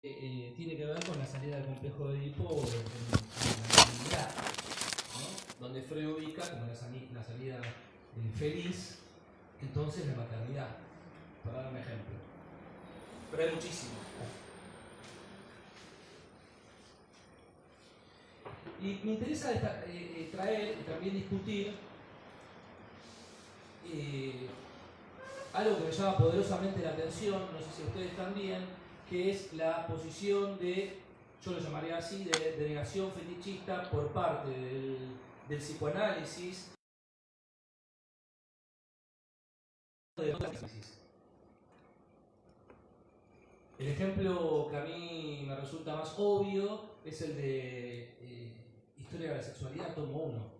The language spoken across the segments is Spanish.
tiene que ver con la salida del complejo de Edipo en la maternidad, ¿no? Donde Freud ubica como la salida feliz, entonces la maternidad, para dar un ejemplo. Pero hay muchísimos. Y me interesa traer y también discutir algo que me llama poderosamente la atención, no sé si ustedes también, que es la posición de, yo lo llamaría así, de negación fetichista por parte del psicoanálisis. El ejemplo que a mí me resulta más obvio es el de Historia de la Sexualidad, tomo 1.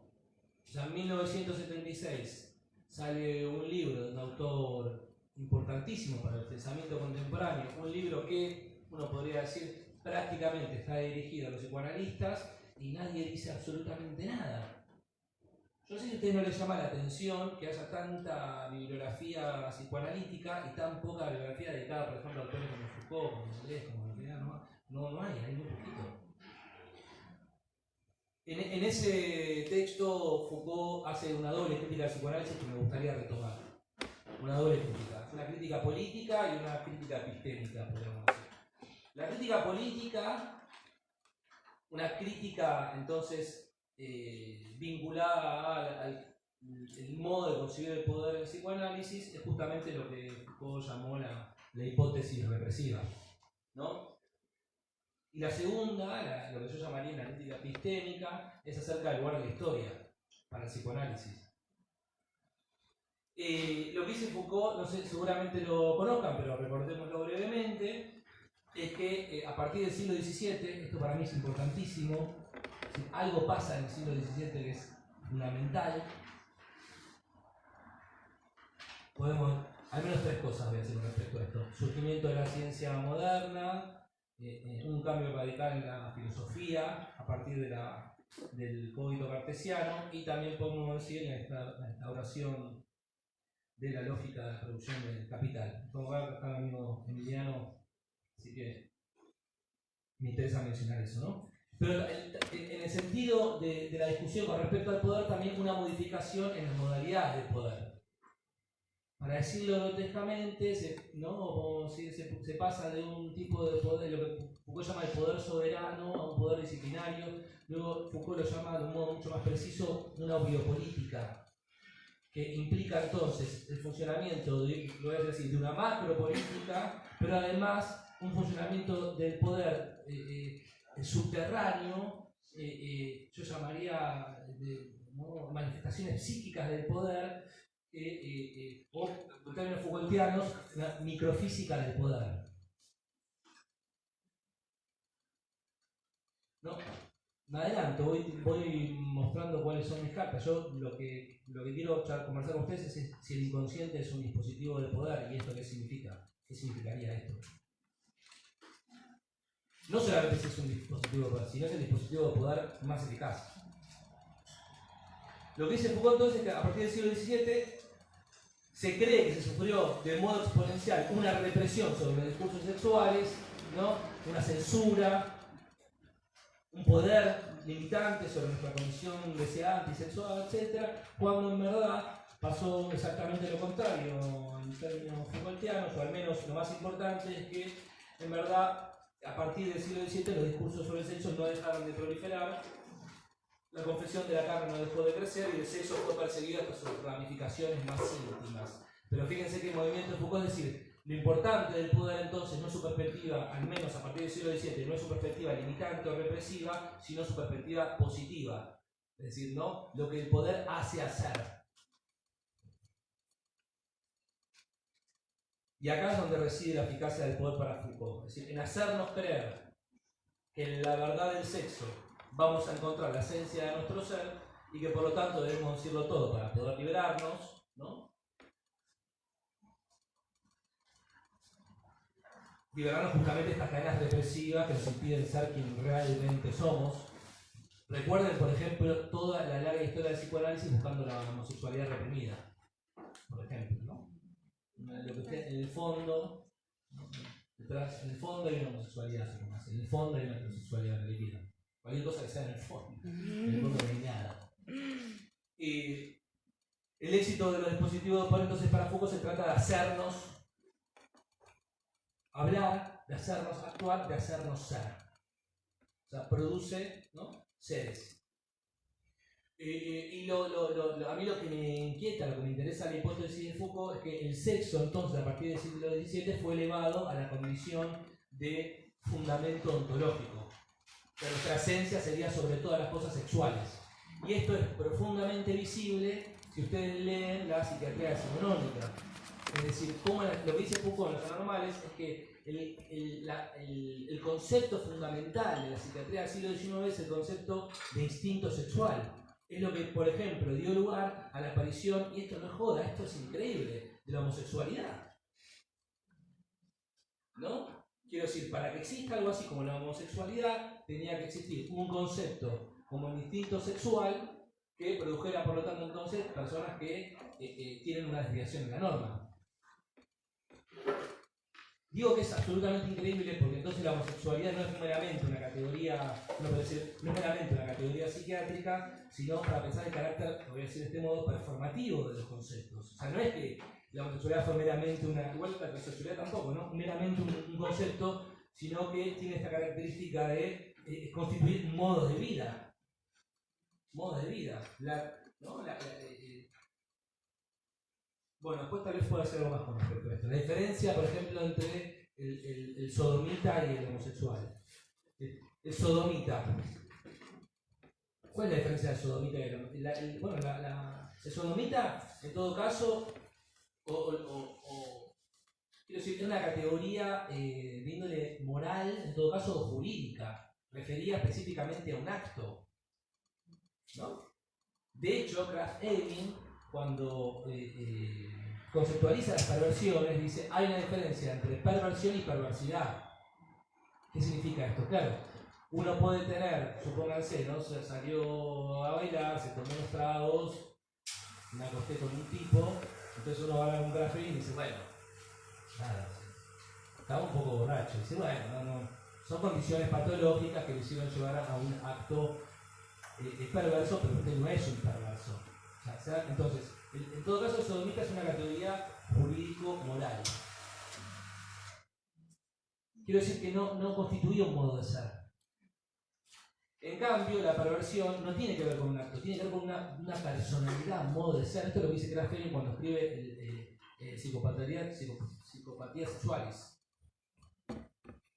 Ya en 1976 sale un libro de un autor importantísimo para el pensamiento contemporáneo, un libro que uno podría decir prácticamente está dirigido a los psicoanalistas y nadie dice absolutamente nada. Yo no sé si a ustedes no les llama la atención que haya tanta bibliografía psicoanalítica y tan poca bibliografía dedicada, por ejemplo, a autores como Foucault, como Deleuze, como Derrida. No hay muy poquito. En ese texto Foucault hace una doble crítica al psicoanálisis que me gustaría retomar. Una doble crítica. Una crítica política y una crítica epistémica, podríamos decir. La crítica política, una crítica entonces vinculada al modo de concebir el poder del psicoanálisis, es justamente lo que Foucault llamó la hipótesis represiva, ¿no? Y la segunda, lo que yo llamaría una crítica epistémica, es acerca del lugar de la historia para el psicoanálisis. Lo que dice Foucault, no sé, seguramente lo conozcan, pero recordémoslo brevemente, es que a partir del siglo XVII, esto para mí es importantísimo, algo pasa en el siglo XVII que es fundamental. Podemos, al menos tres cosas voy a decir respecto a esto. Surgimiento de la ciencia moderna, un cambio radical en la filosofía a partir del cogito cartesiano, y también podemos decir la instauración de la lógica de la producción del capital. Como va acá el amigo Emiliano, así que me interesa mencionar eso, ¿no? Pero en el sentido de la discusión con respecto al poder, también una modificación en las modalidades del poder. Para decirlo grotescamente, se pasa de un tipo de poder, lo que Foucault llama el poder soberano, a un poder disciplinario. Luego Foucault lo llama de un modo mucho más preciso una biopolítica, que implica entonces el funcionamiento, lo voy a decir, de una macropolítica, pero además un funcionamiento del poder subterráneo, yo llamaría manifestaciones psíquicas del poder, o en términos Foucaultianos, la microfísica del poder. ¿No? Me adelanto, voy mostrando cuáles son mis cartas. Yo lo que quiero conversar con ustedes es si el inconsciente es un dispositivo de poder, y esto qué significa. ¿Qué significaría esto? No solamente si es un dispositivo de poder, sino es el dispositivo de poder más eficaz. Lo que dice Foucault entonces es que a partir del siglo XVII se cree que se sufrió de modo exponencial una represión sobre los discursos sexuales, ¿no? Una censura, un poder limitante sobre nuestra condición deseante y sexual, etc., cuando en verdad pasó exactamente lo contrario en términos Foucaultianos, o al menos lo más importante es que en verdad a partir del siglo XVII los discursos sobre el sexo no dejaron de proliferar, la confesión de la carne no dejó de crecer y el sexo fue perseguido hasta sus ramificaciones más íntimas. Pero fíjense que el movimiento de Foucault, es decir, lo importante del poder entonces no es su perspectiva, al menos a partir del siglo XVII, no es su perspectiva limitante o represiva, sino su perspectiva positiva. Es decir, ¿no? Lo que el poder hace hacer. Y acá es donde reside la eficacia del poder para Foucault. Es decir, en hacernos creer que en la verdad del sexo vamos a encontrar la esencia de nuestro ser y que por lo tanto debemos decirlo todo para poder liberarnos, ¿no? Liberarnos justamente de estas cadenas represivas que nos impiden ser quien realmente somos. Recuerden, por ejemplo, toda la larga historia del psicoanálisis buscando la homosexualidad reprimida, por ejemplo, ¿no? Lo que usted, en el fondo, ¿no? detrás, en el fondo hay una homosexualidad, en el fondo hay una heterosexualidad en realidad. Cualquier cosa que sea en el fondo. En el fondo no hay nada. El éxito de los dispositivos de poder, entonces, para Foucault se trata de hacernos hablar, de hacernos actuar, de hacernos ser. O sea, produce, ¿no?, seres. Y a mí lo que me inquieta, lo que me interesa de la hipótesis de Foucault es que el sexo, entonces, a partir del siglo XVII, fue elevado a la condición de fundamento ontológico. Que nuestra esencia sería sobre todas las cosas sexuales. Y esto es profundamente visible si ustedes leen la psiquiatría decimonónica. Es decir, como lo que dice Foucault en los anormales es que el concepto fundamental de la psiquiatría del siglo XIX es el concepto de instinto sexual. Es lo que, por ejemplo, dio lugar a la aparición, y esto no es joda, esto es increíble, de la homosexualidad. ¿No? Quiero decir, para que exista algo así como la homosexualidad, tenía que existir un concepto como el instinto sexual que produjera, por lo tanto, entonces, personas que tienen una desviación de la norma. Digo que es absolutamente increíble porque entonces la homosexualidad no es meramente una categoría, no es meramente una categoría psiquiátrica, sino para pensar el carácter, lo voy a decir de este modo, performativo de los conceptos. O sea, no es que la homosexualidad fue meramente una, igual la heterosexualidad tampoco, ¿no?, meramente un concepto, sino que tiene esta característica de constituir modos de vida. Modos de vida. Bueno, después tal vez pueda hacer algo más con respecto a esto. La diferencia, por ejemplo, entre el sodomita y el homosexual. El sodomita. ¿Cuál es la diferencia del sodomita y el homosexual? Bueno, el sodomita, en todo caso, quiero decir, es una categoría de índole moral, en todo caso jurídica. Refería específicamente a un acto, ¿no? De hecho, Krafft-Ebing, cuando conceptualiza las perversiones, dice, hay una diferencia entre perversión y perversidad. ¿Qué significa esto? Claro, uno puede tener, supónganse, ¿no?, se salió a bailar, se tomó unos tragos, me acosté con un tipo, entonces uno va a ver un café y dice, bueno, nada, estaba un poco borracho, dice, bueno, no, son condiciones patológicas que le hicieron llevar a un acto perverso, pero usted no es un perverso. O sea, entonces, en todo caso, el sodomita es una categoría jurídico-moral. Quiero decir que no constituye un modo de ser. En cambio, la perversión no tiene que ver con un acto, tiene que ver con una personalidad, un modo de ser. Esto es lo que dice Krafft-Ebing cuando escribe psicopatías sexuales.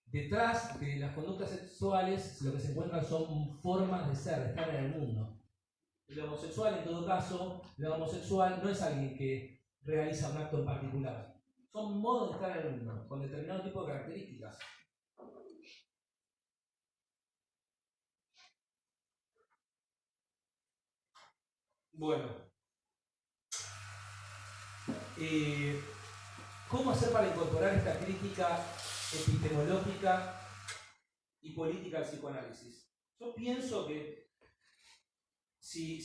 Detrás de las conductas sexuales, lo que se encuentran son formas de ser, de estar en el mundo. El homosexual, en todo caso, el homosexual no es alguien que realiza un acto en particular. Son modos de estar en el mundo, con determinado tipo de características. Bueno. ¿Cómo hacer para incorporar esta crítica epistemológica y política al psicoanálisis? Yo pienso que si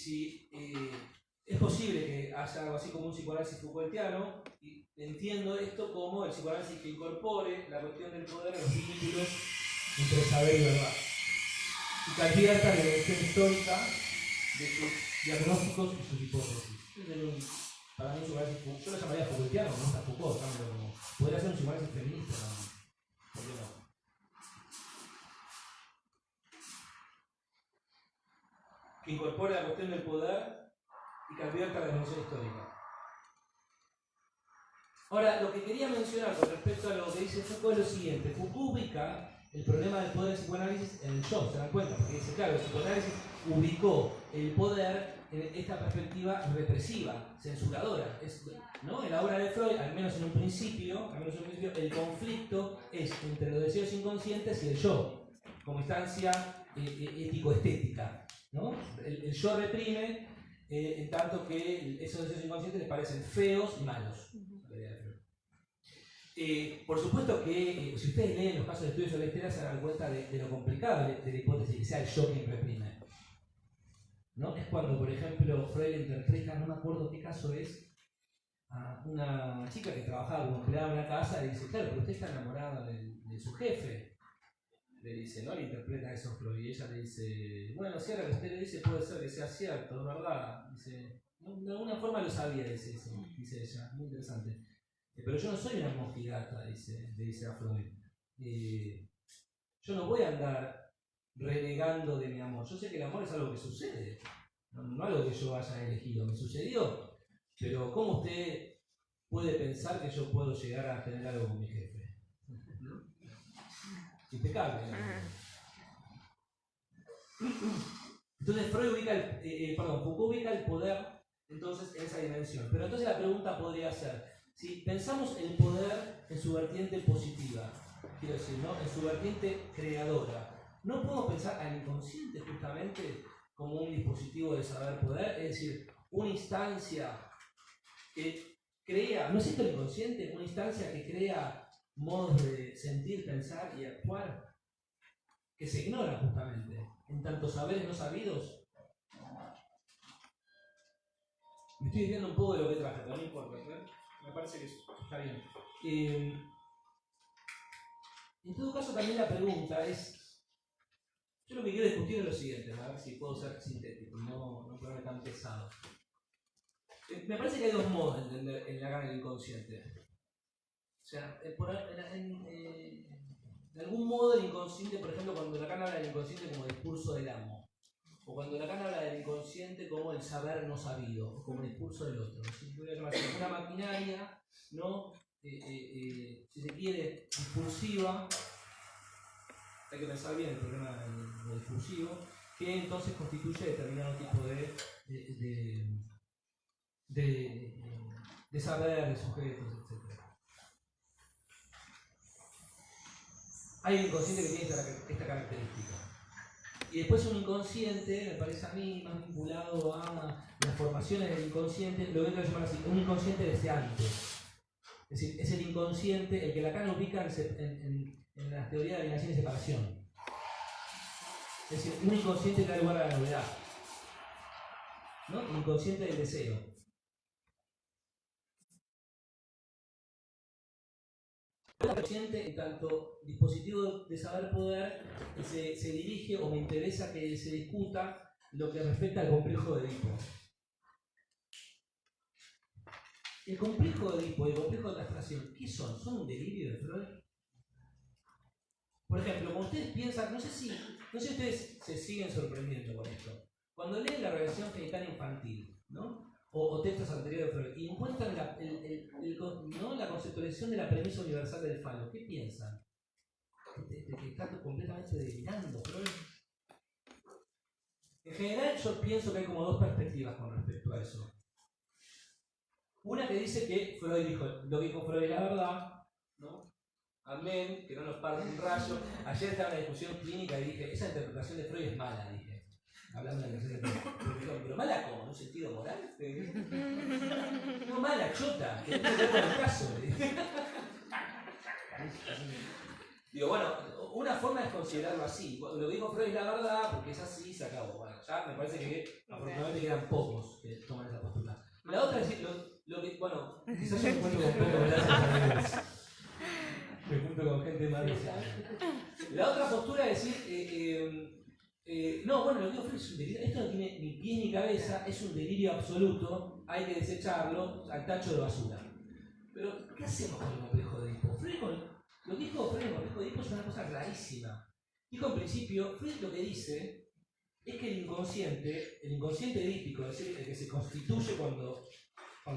es posible que haya algo así como un psicoanálisis Foucaultiano, y entiendo esto como el psicoanálisis que incorpore la cuestión del poder en los vínculos entre saber y verdad, y que advierta la evolución histórica de sus diagnósticos y sus hipótesis. Para mí un psicoanálisis, yo lo llamaría Foucaultiano, no está Foucault, como podría ser un psicoanálisis feminista también. ¿Por qué no? Que incorpore la cuestión del poder y que advierta la dimensión histórica. Ahora, lo que quería mencionar con respecto a lo que dice Foucault es lo siguiente. Foucault ubica el problema del poder del psicoanálisis en el yo, ¿se dan cuenta? Porque dice, claro, el psicoanálisis ubicó el poder en esta perspectiva represiva, censuradora. ¿No? En la obra de Freud, al menos en un principio, el conflicto es entre los deseos inconscientes y el yo, como instancia ético-estética. ¿No? El yo reprime, en tanto que esos deseos inconscientes les parecen feos y malos. Por supuesto que si ustedes leen los casos de estudios sobre la histeria se dan cuenta de lo complicado de la hipótesis que sea el yo quien reprime. ¿No? Es cuando, por ejemplo, Freud interpreta, no me acuerdo qué caso es, a una chica que trabajaba como empleada en una casa y le dice, claro, pero usted está enamorada de su jefe. Le dice, ¿no? Le interpreta eso Freud y ella le dice, bueno, si ahora que usted le dice puede ser que sea cierto, es verdad. Dice, de alguna forma lo sabía, dice ella, muy interesante. Pero yo no soy una mojigata, le dice a Freud. Yo no voy a andar renegando de mi amor. Yo sé que el amor es algo que sucede, no algo que yo haya elegido. Me sucedió, pero ¿cómo usted puede pensar que yo puedo llegar a tener algo con mi jefe? Impecable. Entonces Foucault ubica el poder entonces en esa dimensión. Pero entonces la pregunta podría ser, si pensamos el poder en su vertiente positiva, quiero decir, ¿no? En su vertiente creadora, ¿no podemos pensar al inconsciente justamente como un dispositivo de saber poder? Es decir, una instancia que crea, ¿no es esto el inconsciente? Una instancia que crea modos de sentir, pensar y actuar que se ignoran justamente en tantos saberes no sabidos. Me estoy diciendo un poco de lo que traje, pero no importa, ¿eh? Me parece que está bien. En todo caso, también la pregunta es, yo lo que quiero discutir es lo siguiente, a ver si puedo ser sintético, no ponerme tan pesado. Me parece que hay dos modos de entender en la gana del inconsciente. O sea, de algún modo el inconsciente, por ejemplo, cuando Lacan habla del inconsciente como discurso del amo, o cuando Lacan habla del inconsciente como el saber no sabido, o como el discurso del otro. Si voy a llamar así, una maquinaria, ¿no? Si se quiere, discursiva, hay que pensar bien el problema de discursivo, que entonces constituye determinado tipo de saber, de sujetos, etc. Hay un inconsciente que tiene esta característica. Y después un inconsciente, me parece a mí, más vinculado a las formaciones del inconsciente, lo voy a llamar así, un inconsciente deseante. Es decir, es el inconsciente el que Lacan ubica en las teorías de alienación y separación. Es decir, un inconsciente que da lugar a la novedad, ¿no? Inconsciente del deseo. El inconsciente, en tanto dispositivo de saber poder, se dirige o me interesa que se discuta lo que respecta al complejo de Edipo. El complejo de Edipo y el complejo de castración, ¿qué son? ¿Son un delirio de Freud? Por ejemplo, como ustedes piensan, no sé si ustedes se siguen sorprendiendo con esto. Cuando leen la regresión genital infantil, ¿no? O textos anteriores de Freud, y encuentran ¿no? la conceptualización de la premisa universal del falo, ¿qué piensan? Que está completamente delirando Freud. En general, yo pienso que hay como dos perspectivas con respecto a eso. Una que dice que Freud dijo, lo que dijo Freud es la verdad, ¿no? Amén, que no nos parte un rayo. Ayer estaba en una discusión clínica y dije, esa interpretación de Freud es mala, dije. Hablando de la interpretación de Freud. Pero mala como, ¿en un sentido moral? No, mala, chota, que no tiene que ver con el caso. Digo, bueno, una forma es considerarlo así. Lo que dijo Freud es la verdad, porque es así y se acabó. Bueno, ya me parece que afortunadamente quedan pocos que toman esa postura. La otra es decir, lo que, bueno, quizás yo me encuentro con poco, gracias a Dios. Me junto con gente más La otra postura es decir, no, bueno, lo que digo Freud es un delirio, esto no tiene ni pie ni cabeza, es un delirio absoluto, hay que desecharlo al tacho de basura. Pero, ¿qué hacemos con el complejo de Edipo? Lo que dijo Freud en el complejo de Edipo es una cosa rarísima. Dijo en principio, Freud lo que dice es que el inconsciente edípico, es decir, el que se constituye cuando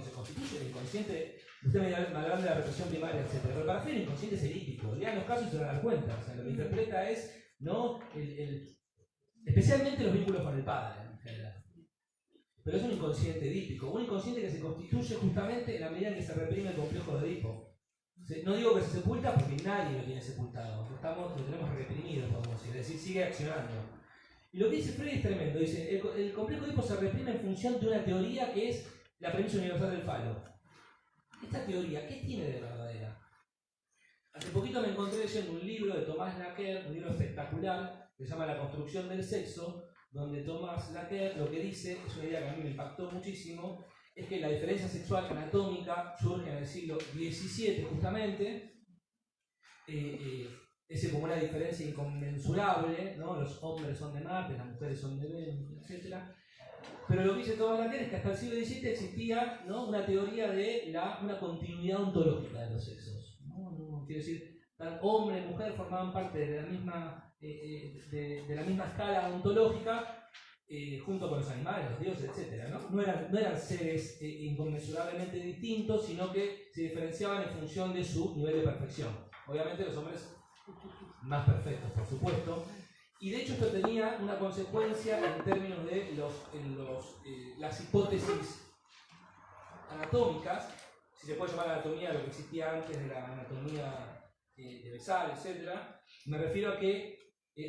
se constituye el inconsciente. Usted me hablará de la represión primaria, etc. Pero para Freud el inconsciente es elíptico. Lean los casos y se van a dar cuenta. O sea, lo que interpreta es, ¿no? Especialmente los vínculos con el padre, en general. Pero es un inconsciente edípico. Un inconsciente que se constituye justamente en la medida en que se reprime el complejo de Edipo. No digo que se sepulta porque nadie lo tiene sepultado. Lo tenemos reprimido, podemos decir. Es decir, sigue accionando. Y lo que dice Freud es tremendo. Dice, el complejo de Edipo se reprime en función de una teoría que es la premisa universal del falo. Esta teoría, ¿qué tiene de verdadera? Hace poquito me encontré leyendo un libro de Thomas Laqueur, un libro espectacular, que se llama La construcción del sexo, donde Thomas Laqueur lo que dice, es una idea que a mí me impactó muchísimo, es que la diferencia sexual anatómica surge en el siglo XVII justamente. Es como una diferencia inconmensurable, ¿no? Los hombres son de Marte, las mujeres son de Venus, etc. Pero lo que dice Thomas Lacan es que hasta el siglo XVII existía, ¿no?, una teoría de una continuidad ontológica de los sexos, ¿no? Quiere decir, hombre y mujer formaban parte de la misma, de la misma escala ontológica, junto con los animales, los dioses, etc. No eran seres inconmensurablemente distintos, sino que se diferenciaban en función de su nivel de perfección. Obviamente los hombres más perfectos, por supuesto. Y de hecho esto tenía una consecuencia en términos de las hipótesis anatómicas, si se puede llamar anatomía lo que existía antes de la anatomía de Bessal, etc. Me refiero a que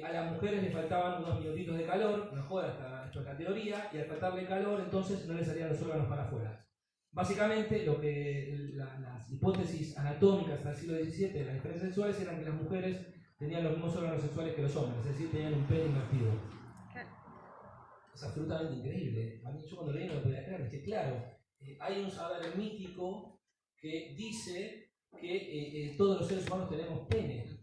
a las mujeres les faltaban unos minutitos de calor, no joda esta teoría, y al faltarle calor entonces no les salían los órganos para afuera. Básicamente lo que las hipótesis anatómicas hasta el siglo XVII de las diferencias sexuales eran que las mujeres tenían los mismos órganos sexuales que los hombres, es decir, tenían un pene invertido. Es absolutamente increíble. A mí, yo cuando leí no lo podía creer, es que claro, hay un saber mítico que dice que todos los seres humanos tenemos pene.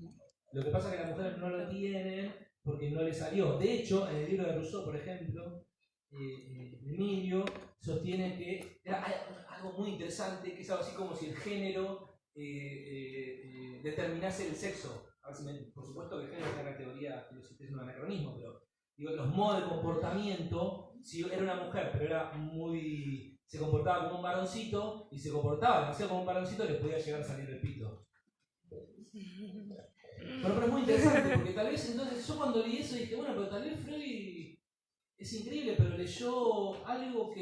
Lo que pasa es que las mujeres no lo tienen porque no les salió. De hecho, en el libro de Rousseau, por ejemplo, Emilio sostiene que era algo muy interesante, que es algo así como si el género determinase el sexo. Por supuesto que el género es una teoría, es un anacronismo, pero digo, los modos de comportamiento, si era una mujer, pero se comportaba como un varoncito y se comportaba demasiado como un varoncito, le podía llegar a salir el pito. Pero es muy interesante, porque tal vez entonces yo cuando leí eso dije, bueno, pero tal vez Freud es increíble, pero leyó algo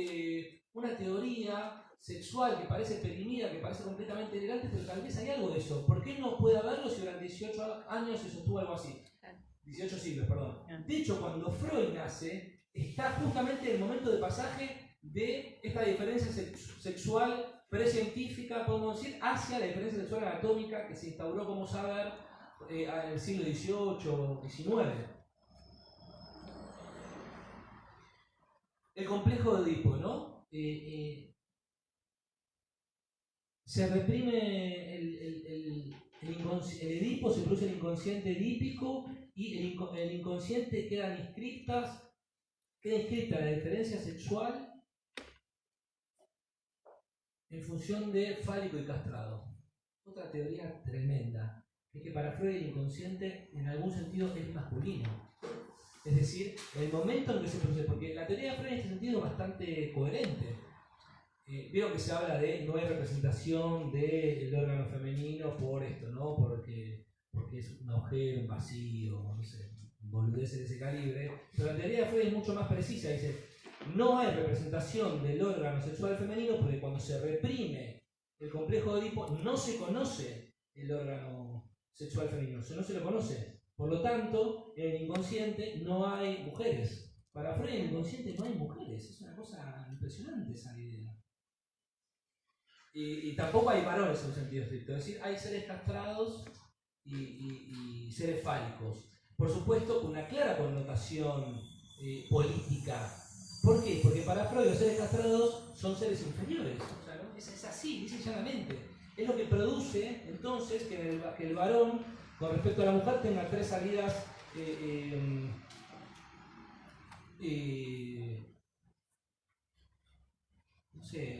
una teoría sexual que parece perimida, que parece completamente elegante, pero tal vez hay algo de eso. ¿Por qué no puede haberlo si durante 18 años se sostuvo algo así? 18 siglos, perdón. De hecho, cuando Freud nace, está justamente en el momento de pasaje de esta diferencia sexual precientífica, podemos decir, hacia la diferencia sexual anatómica que se instauró como saber en el siglo XVIII o XIX. El complejo de Edipo, ¿no? Se reprime el Edipo, se produce el inconsciente edípico y el inconsciente queda inscrita la diferencia sexual en función de fálico y castrado. Otra teoría tremenda es que para Freud el inconsciente en algún sentido es masculino. Es decir, el momento en que se produce, porque la teoría de Freud en este sentido es bastante coherente. Vieron que se habla de no hay representación del órgano femenino por esto, ¿no? Porque es un agujero, un vacío, no sé, boludeces de ese calibre. Pero la teoría de Freud es mucho más precisa, dice, no hay representación del órgano sexual femenino porque cuando se reprime el complejo de Edipo no se conoce el órgano sexual femenino, no se lo conoce. Por lo tanto, en el inconsciente no hay mujeres. Para Freud en el inconsciente no hay mujeres, es una cosa impresionante esa idea. Y tampoco hay varones en un sentido estricto, es decir, hay seres castrados y seres fálicos. Por supuesto, con una clara connotación política. ¿Por qué? Porque para Freud los seres castrados son seres inferiores. O sea, ¿no? Es así, dice llanamente. Es lo que produce entonces que el varón, con respecto a la mujer, tenga tres salidas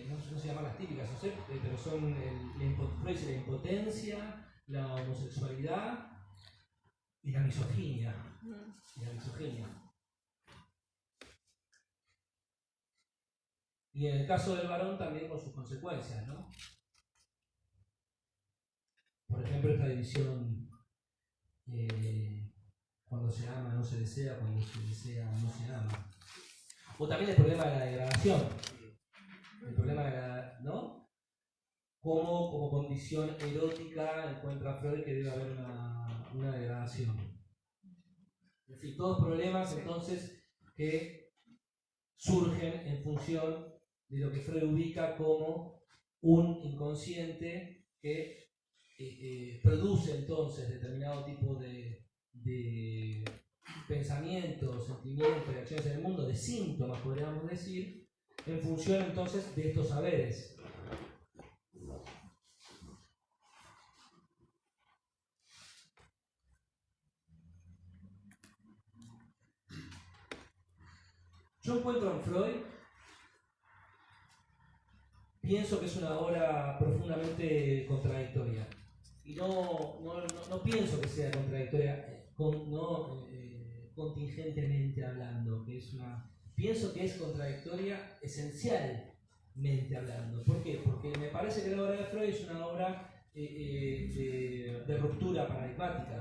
no sé si llaman las típicas, no sé, pero son la impotencia, la homosexualidad y la misoginia. Y en el caso del varón también con sus consecuencias, ¿no? Por ejemplo, esta división, cuando se ama no se desea, cuando se desea no se ama. O también el problema de la degradación. El problema de la, ¿no? Como condición erótica encuentra Freud que debe haber una degradación. En fin, todos problemas entonces que surgen en función de lo que Freud ubica como un inconsciente que produce entonces determinado tipo de pensamientos, sentimientos, reacciones en el mundo, de síntomas podríamos decir, en función entonces de estos saberes. Yo encuentro en Freud, pienso que es una obra profundamente contradictoria. Y no pienso que sea contradictoria contingentemente hablando, pienso que es contradictoria esencialmente hablando. ¿Por qué? Porque me parece que la obra de Freud es una obra de ruptura paradigmática.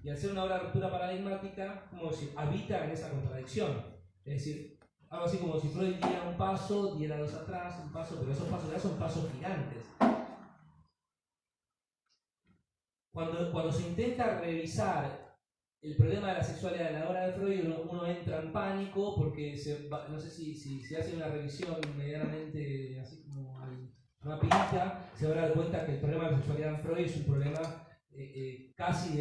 Y al ser una obra de ruptura paradigmática, ¿cómo decir? Habita en esa contradicción. Es decir, algo así como si Freud diera un paso, diera dos atrás, un paso, pero esos pasos ya son pasos gigantes. Cuando se intenta revisar el problema de la sexualidad en la obra de Freud, uno entra en pánico porque no sé si se hace una revisión medianamente así como rapidita, se va a dar cuenta que el problema de la sexualidad en Freud es un problema casi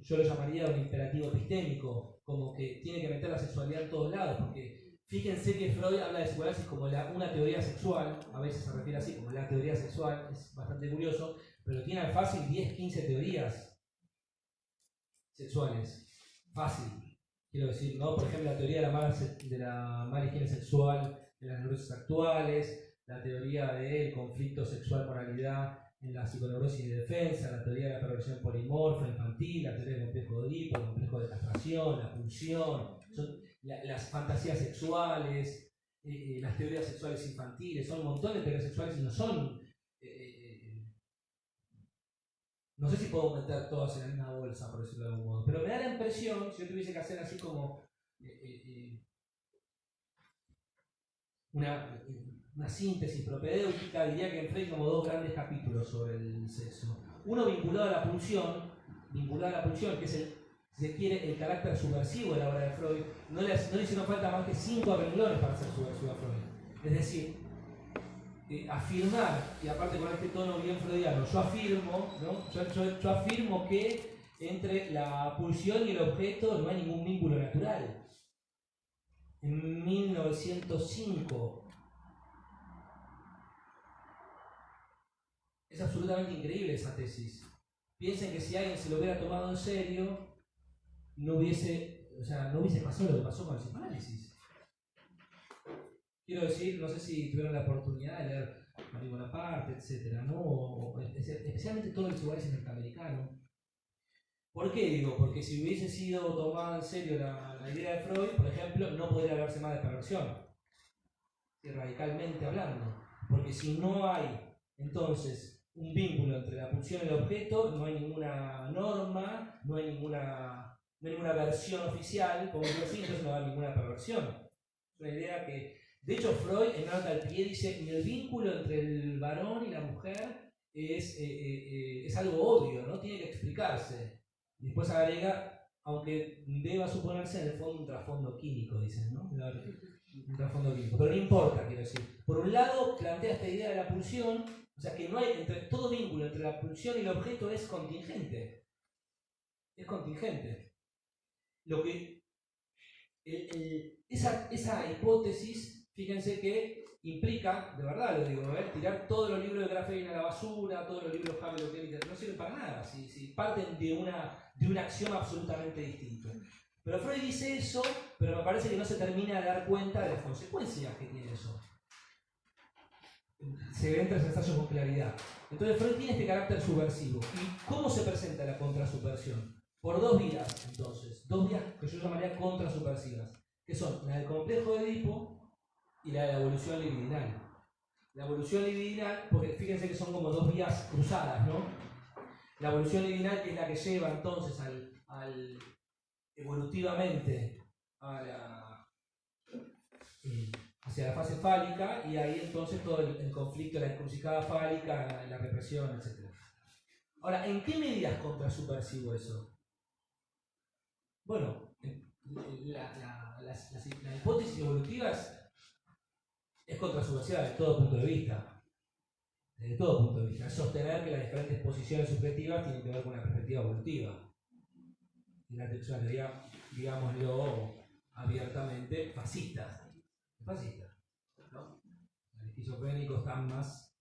yo lo llamaría un imperativo epistémico, como que tiene que meter la sexualidad en todos lados, porque fíjense que Freud habla de sexualidad así como una teoría sexual, a veces se refiere así como la teoría sexual, es bastante curioso, pero tiene fácil 10, 15 teorías sexuales. Fácil. Quiero decir, ¿no? Por ejemplo, la teoría de la mala higiene sexual en las neurosis actuales, la teoría del conflicto sexual-moralidad en la psiconeurosis de defensa, la teoría de la perversión polimorfa infantil, la teoría del complejo de Edipo, el complejo de castración, la pulsión, las fantasías sexuales, las teorías sexuales infantiles, son un montón de teorías sexuales y no son... no sé si puedo meter todas en la misma bolsa, por decirlo de algún modo, pero me da la impresión, si yo tuviese que hacer así como una síntesis propedéutica, diría que en Freud como dos grandes capítulos sobre el sexo. Uno vinculado a la pulsión, que es si se quiere, el carácter subversivo de la obra de Freud. No le hicieron falta más que 5 renglones para ser subversivo a Freud. Es decir, afirmar, y aparte con este tono bien freudiano, yo afirmo, ¿no? yo afirmo que entre la pulsión y el objeto no hay ningún vínculo natural. En 1905. Es absolutamente increíble esa tesis. Piensen que si alguien se lo hubiera tomado en serio, no hubiese pasado lo que pasó con el psicoanálisis. Quiero decir, no sé si tuvieron la oportunidad de leer Marie Bonaparte, etc., ¿no? Especialmente todo el psicoanálisis norteamericano. ¿Por qué digo? Porque si hubiese sido tomada en serio la idea de Freud, por ejemplo, no podría hablarse más de perversión, radicalmente hablando. Porque si no hay, entonces, un vínculo entre la pulsión y el objeto, no hay ninguna norma, no hay ninguna versión oficial, como decir así, entonces no va a haber ninguna perversión. Es una idea que, de hecho, Freud en nota al pie dice, el vínculo entre el varón y la mujer es algo obvio, ¿no? Tiene que explicarse. Después agrega, aunque deba suponerse en el fondo un trasfondo químico, dicen, ¿no? Un trasfondo químico. Pero no importa, quiero decir. Por un lado, plantea esta idea de la pulsión, o sea que no hay todo vínculo entre la pulsión y el objeto es contingente. Es contingente. Lo que esa hipótesis, fíjense que implica, de verdad lo digo, tirar todos los libros de Grafein a la basura, todos los libros de Havelock Ellis, no sirven para nada, si parten de un axioma absolutamente distinto. Pero Freud dice eso, pero me parece que no se termina de dar cuenta de las consecuencias que tiene eso. Se ve entre los ensayos con claridad. Entonces Freud tiene este carácter subversivo. ¿Y cómo se presenta la contrasubversión? Por dos vías, entonces. Dos vías que yo llamaría contrasubversivas, que son la del complejo de Edipo y la de la evolución libidinal. La evolución libidinal, porque fíjense que son como dos vías cruzadas, ¿no? La evolución libidinal, que es la que lleva entonces evolutivamente hacia la fase fálica, y ahí entonces todo el conflicto, la encrucijada fálica, la represión, etc. Ahora, ¿en qué medida es contrasubversivo eso? Bueno, la hipótesis evolutiva es contrasubversiva desde todo punto de vista. Desde todo punto de vista. Es sostener que las diferentes posiciones subjetivas tienen que ver con una perspectiva evolutiva. Y la teoría, digámoslo abiertamente, fascista, ¿no? esquizofrénicos están más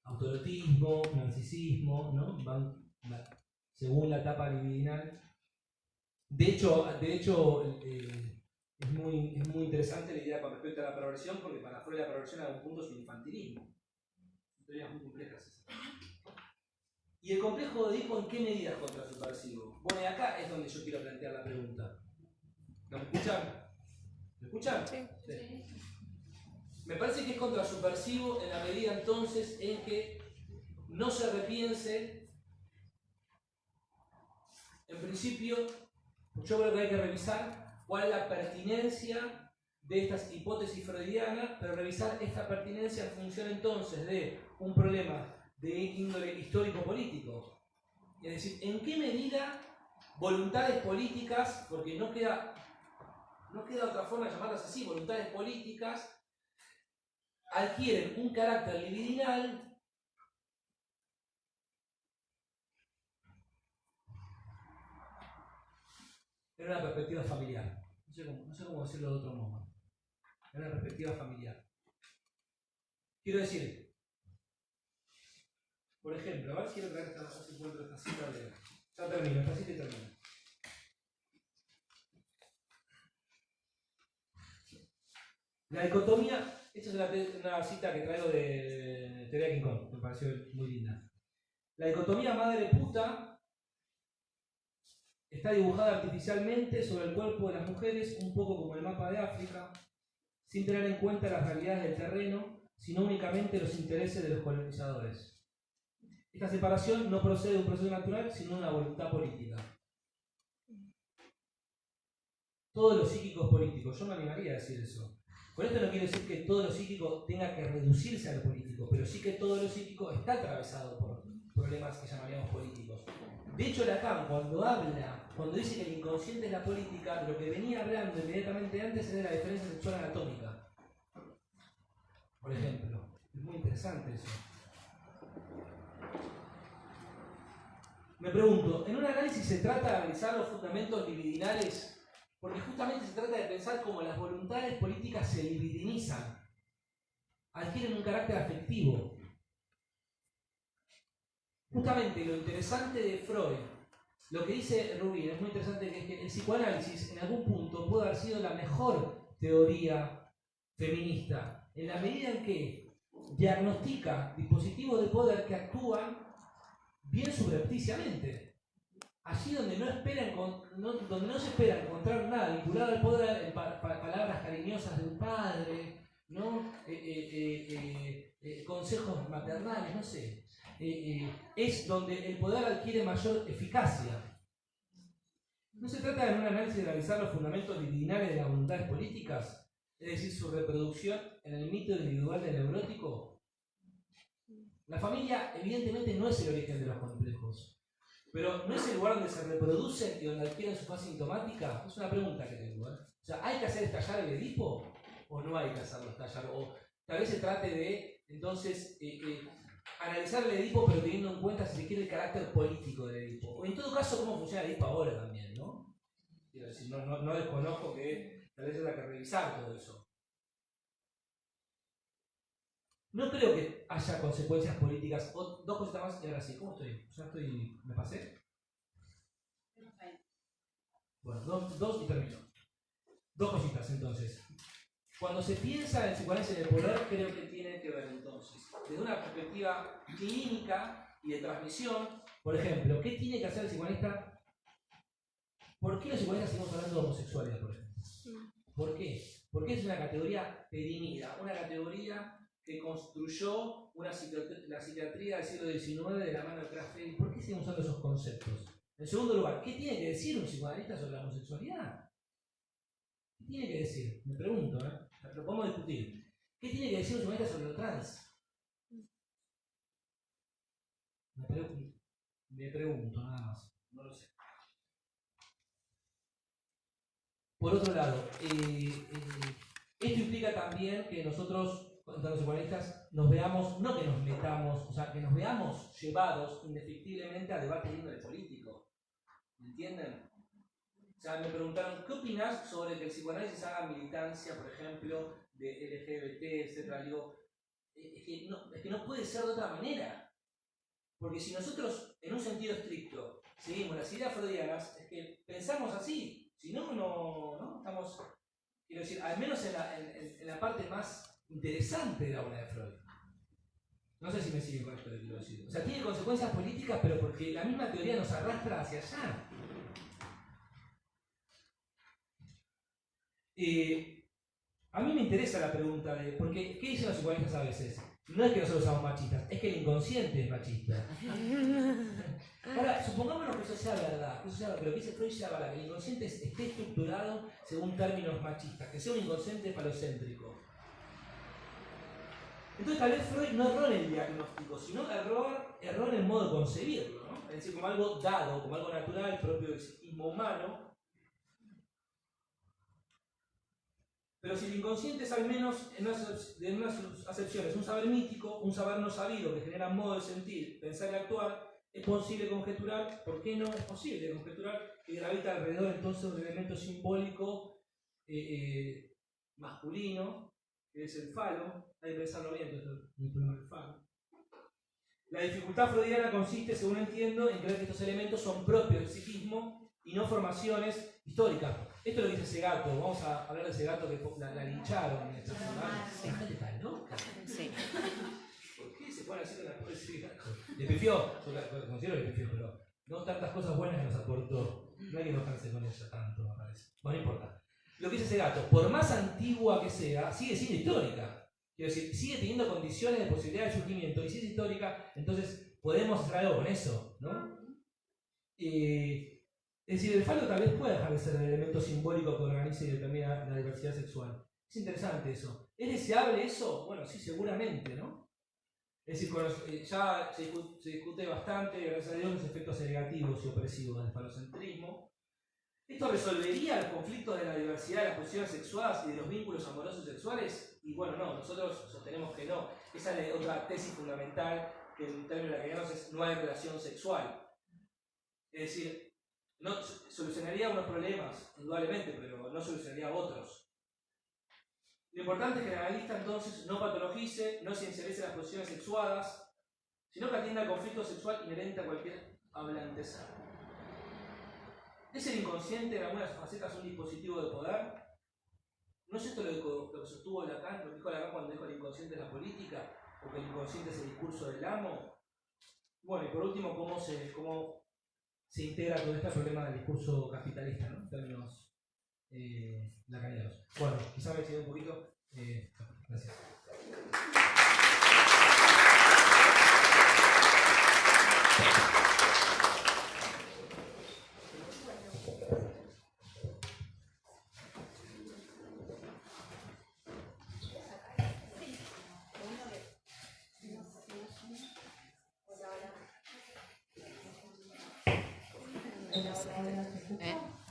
autoerotismo, narcisismo, ¿no? Según la etapa libidinal. De hecho es muy interesante la idea con respecto a la perversión, porque para Freud la perversión a algún punto es un infantilismo. Son teorías muy complejas esas. ¿Y el complejo de Edipo en qué medida es contrasubversivo? Bueno, y acá es donde yo quiero plantear la pregunta. ¿Me escuchan? ¿Me escuchan? Sí. Sí. Me parece que es contrasubversivo en la medida entonces en que no se repiense, en principio, yo creo que hay que revisar cuál es la pertinencia de estas hipótesis freudianas, pero revisar esta pertinencia en función entonces de un problema de índole histórico-político. Es decir, ¿en qué medida voluntades políticas, porque no queda otra forma de llamarlas así, voluntades políticas, adquieren un carácter libidinal en una perspectiva familiar? No sé cómo decirlo de otro modo. En una perspectiva familiar. Quiero decir, por ejemplo, a ver si quiero traer esta, encuentro esta cita de... Ya termino, esta cita y termino. La dicotomía, esta es una cita que traigo de Teoría King Kong, me pareció muy linda. La dicotomía madre-puta está dibujada artificialmente sobre el cuerpo de las mujeres, un poco como el mapa de África, sin tener en cuenta las realidades del terreno, sino únicamente los intereses de los colonizadores. Esta separación no procede de un proceso natural, sino de una voluntad política. Todos los psíquicos políticos, yo me animaría a decir eso. Con esto no quiero decir que todo lo psíquico tenga que reducirse a lo político, pero sí que todo lo psíquico está atravesado por problemas que llamaríamos políticos. De hecho, Lacan, cuando dice que el inconsciente es la política, lo que venía hablando inmediatamente antes es de la diferencia sexual anatómica. Por ejemplo, es muy interesante eso. Me pregunto, ¿en un análisis se trata de analizar los fundamentos libidinales? Porque justamente se trata de pensar cómo las voluntades políticas se libidinizan, adquieren un carácter afectivo. Justamente lo interesante de Freud, lo que dice Rubin, es muy interesante, que es que el psicoanálisis en algún punto puede haber sido la mejor teoría feminista, en la medida en que diagnostica dispositivos de poder que actúan bien subrepticiamente. Allí donde no se espera encontrar nada vinculado al poder, en palabras cariñosas de un padre, ¿no? Consejos maternales, no sé. Es donde el poder adquiere mayor eficacia. No se trata de un análisis de analizar los fundamentos libidinales de las voluntades políticas, es decir, su reproducción en el mito individual del neurótico. La familia, evidentemente, no es el origen de los complejos. Pero ¿no es el lugar donde se reproducen y donde adquieren su fase sintomática? Es una pregunta que tengo. O sea, ¿hay que hacer estallar el Edipo o no hay que hacerlo estallar? O tal vez se trate de, entonces, analizar el Edipo, pero teniendo en cuenta, si se quiere, el carácter político del Edipo. O en todo caso, cómo funciona el Edipo ahora también, ¿no? Quiero decir, no desconozco que tal vez haya que revisar todo eso. No creo que haya consecuencias políticas. Dos cositas más y ahora sí. ¿Cómo estoy? ¿Me pasé? Bueno, dos y termino. Dos cositas entonces. Cuando se piensa en psicoanálisis en el poder, creo que tiene que ver entonces, desde una perspectiva clínica y de transmisión, por ejemplo, ¿qué tiene que hacer el psicoanalista? ¿Por qué los psicoanalistas seguimos hablando de homosexualidad, por ejemplo? ¿Por qué? Porque es una categoría perimida, una categoría que construyó la psiquiatría del siglo XIX de la mano de Kraft. ¿Por qué siguen usando esos conceptos? En segundo lugar, ¿qué tiene que decir un psicoanalista sobre la homosexualidad? ¿Qué tiene que decir? Me pregunto, lo podemos discutir. ¿Qué tiene que decir un psicoanalista sobre lo trans? Me pregunto, nada más. No lo sé. Por otro lado, esto implica también que nosotros, los psicoanalistas, nos veamos, no que nos metamos, o sea, que nos veamos llevados indefectiblemente a debate de índole político. ¿Me entienden? O sea, me preguntaron, ¿qué opinas sobre que el psicoanálisis haga militancia, por ejemplo, de LGBT, etcétera? Digo, es que no puede ser de otra manera. Porque si nosotros, en un sentido estricto, seguimos las ideas freudianas, es que pensamos así. Si no, no estamos, quiero decir, al menos en la parte más interesante de la obra de Freud. No sé si me siguen con esto que quiero decir. O sea, tiene consecuencias políticas, pero porque la misma teoría nos arrastra hacia allá. A mí me interesa la pregunta de, porque ¿qué dicen los psicoanalistas a veces? No es que nosotros seamos machistas, es que el inconsciente es machista. Ahora, supongámonos que eso sea verdad, que lo que dice Freud sea verdad, que el inconsciente esté estructurado según términos machistas, que sea un inconsciente falocéntrico. Entonces tal vez Freud no erró en el diagnóstico, sino erró en el modo de concebirlo, ¿no? Es decir, como algo dado, como algo natural, propio del psiquismo humano. Pero si el inconsciente es al menos, en unas acepciones, un saber mítico, un saber no sabido que genera modo de sentir, pensar y actuar, es posible conjeturar, ¿por qué no es posible conjeturar que gravita alrededor entonces un elemento simbólico masculino, que es el falo? Hay que pensarlo bien, entonces el problema del falo. La dificultad freudiana consiste, según entiendo, en creer que estos elementos son propios del psiquismo y no formaciones históricas. Esto lo dice Segato. Vamos a hablar de Segato, que la lincharon en esta semana. La gente está loca. Sí. ¿Por qué se pone así con la cosa de Segato? Le pifió, yo considero que le pifió, pero no tantas cosas buenas que nos aportó. No hay que enojarse con ella tanto, me parece. Bueno, no importa. Lo que dice Segato, por más antigua que sea, sigue siendo histórica. Quiero decir, sigue teniendo condiciones de posibilidad de surgimiento, y si es histórica, entonces podemos hacer algo con eso, ¿no? Es decir, el falo tal vez pueda dejar de ser el elemento simbólico que organiza y determina la diversidad sexual. Es interesante eso. ¿Es deseable eso? Bueno, sí, seguramente, ¿no? Es decir, ya se discute bastante, gracias a Dios, los efectos negativos y opresivos del falocentrismo. ¿Esto resolvería los conflictos de la diversidad de las posiciones sexuales y de los vínculos amorosos sexuales? Y bueno, no, nosotros sostenemos que no. Esa es otra tesis fundamental que en términos lacanianos es no hay relación sexual. Es decir, no, solucionaría unos problemas, indudablemente, pero no solucionaría otros. Lo importante es que el analista entonces no patologice, no ciencialice las posiciones sexuadas, sino que atienda al conflicto sexual inherente a cualquier hablanteza. ¿Es el inconsciente en algunas facetas un dispositivo de poder? ¿No es esto lo que sostuvo Lacan, lo que dijo Lacan cuando dijo el inconsciente es la política? ¿O que el inconsciente es el discurso del amo? Bueno, y por último, ¿cómo se integra todo este problema del discurso capitalista, ¿no? En términos lacanianos. Bueno, quizá me excedí un poquito. Gracias.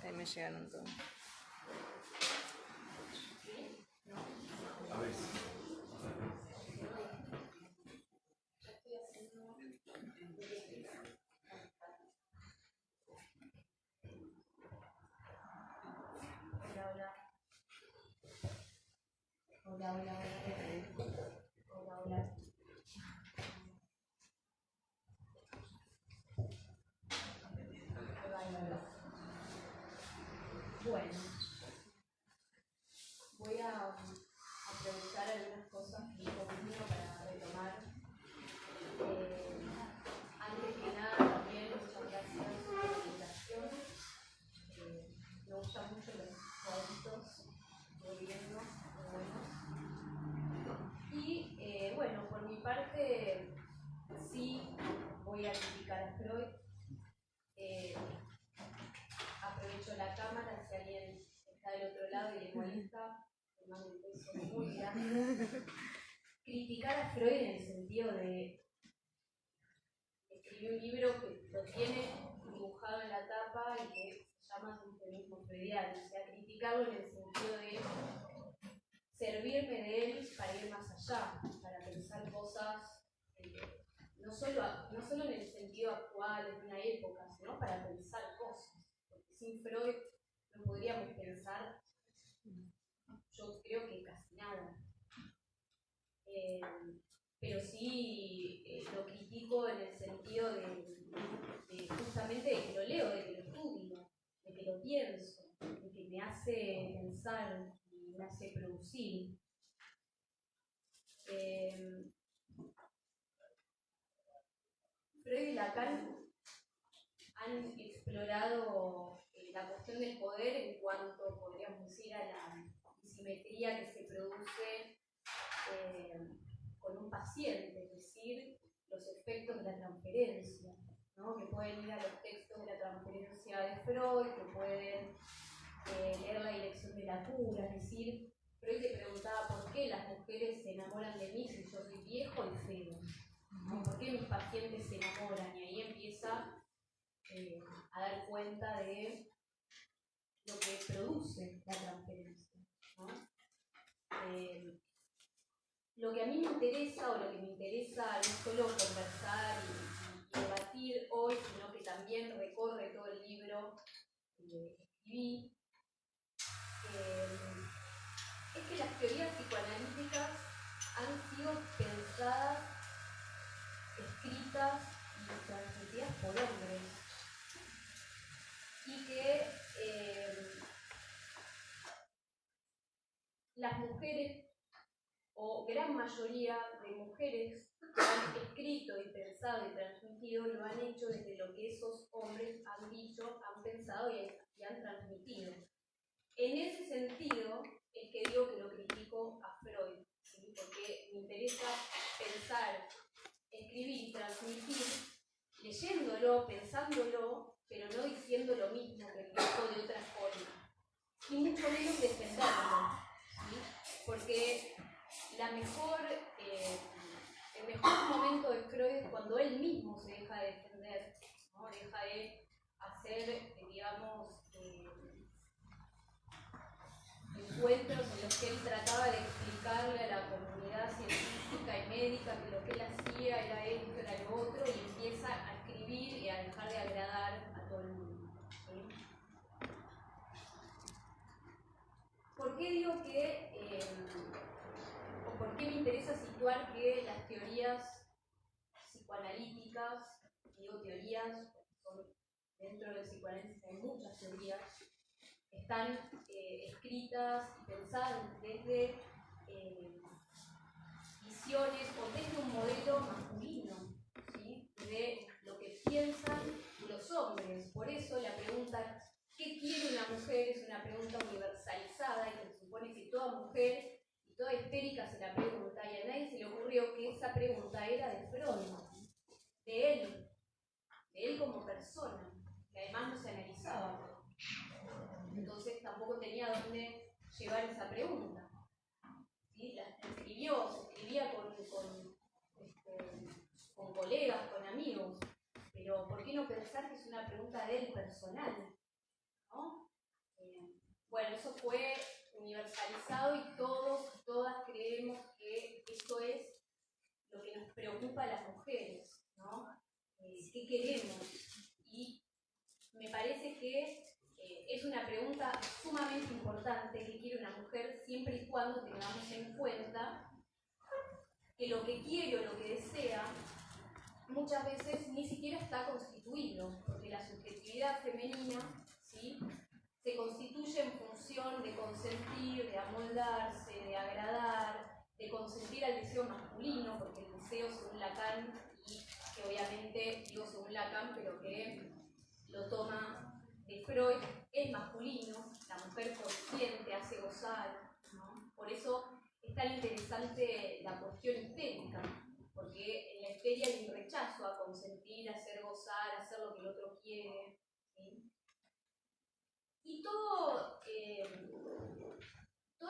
Ahí me llegaron todos. Hola. Bueno, voy a aprovechar algunas cosas que dijo Bruno para retomar. Antes que nada, también muchas gracias por la invitación. Me gustan mucho los cuadritos volviendo, muy buenos. Y bueno, por mi parte, sí voy a criticar a Freud. Aprovecho la cámara, si alguien está del otro lado y le molesta, le mando un beso muy grande. Criticar a Freud en el sentido de escribir un libro que lo tiene dibujado en la tapa y que se llama Feminismo Freudiano, o sea, criticarlo en el sentido de servirme de él para ir más allá, para pensar cosas, no solo en el sentido actual, en una época, sino para pensar cosas. Porque sin Freud no podríamos pensar, yo creo que casi nada. pero sí lo critico en el sentido de justamente de que lo leo, de que lo estudio, de que lo pienso, de que me hace pensar y me hace producir. Freud y Lacan han explorado la cuestión del poder en cuanto, podríamos decir, a la simetría que se produce con un paciente, es decir, los efectos de la transferencia, ¿no? Que pueden ir a los textos de la transferencia de Freud, que pueden leer La dirección de la cura, es decir, Freud se preguntaba por qué las mujeres se enamoran de mí si yo soy viejo y feo, ¿no? ¿Por qué mis pacientes se enamoran? Y ahí empieza a dar cuenta de lo que produce la transferencia, ¿no? Lo que a mí me interesa, o lo que me interesa no solo conversar y debatir hoy, sino que también recorre todo el libro que escribí, es que las teorías psicoanalíticas han sido pensadas, escritas y transmitidas por hombres, y que las mujeres, o gran mayoría de mujeres que han escrito y pensado y transmitido, lo han hecho desde lo que esos hombres han dicho, han pensado y han transmitido. En ese sentido es que digo que lo critico a Freud, ¿sí? Porque me interesa pensar, escribir y transmitir, leyéndolo, pensándolo, pero no diciendo lo mismo que el dijo de otra forma, y mucho menos defenderlo, ¿sí? Porque el mejor momento de Freud es cuando él mismo se deja de defender, ¿no? Deja de hacer, digamos, encuentros en los que él trataba de explicarle a la comunidad científica y médica que lo que él hacía era esto, era lo otro, y empieza a escribir y a dejar de agradar a todo el mundo, ¿sí? ¿Por qué digo que, o por qué me interesa situar que las teorías psicoanalíticas, digo teorías, son, dentro del psicoanálisis hay muchas teorías, están escritas y pensadas desde visiones o desde un modelo masculino, ¿sí? De lo que piensan los hombres? Por eso la pregunta ¿qué quiere una mujer? Es una pregunta universalizada y se supone que toda mujer y toda histérica se la pregunta, y a nadie se le ocurrió que esa pregunta era de Freud, de él como persona, que además no se analizaba. Entonces tampoco tenía dónde llevar esa pregunta, ¿sí? Se escribía con colegas, con amigos, pero ¿por qué no pensar que es una pregunta de él personal? ¿No? Bueno, eso fue universalizado y todos y todas creemos que eso es lo que nos preocupa a las mujeres, ¿no? ¿Qué queremos? Y me parece que es una pregunta sumamente importante, ¿qué quiere una mujer? Siempre y cuando tengamos en cuenta que lo que quiere o lo que desea muchas veces ni siquiera está constituido, porque la subjetividad femenina, ¿sí?, se constituye en función de consentir, de amoldarse, de agradar, de consentir al deseo masculino, porque el deseo, según Lacan, y que obviamente digo según Lacan, pero que lo toma de Freud, es masculino, la mujer consciente, hace gozar, ¿no? Por eso es tan interesante la cuestión histérica, porque en la histeria hay un rechazo a consentir, a hacer gozar, a hacer lo que el otro quiere, ¿sí? Y toda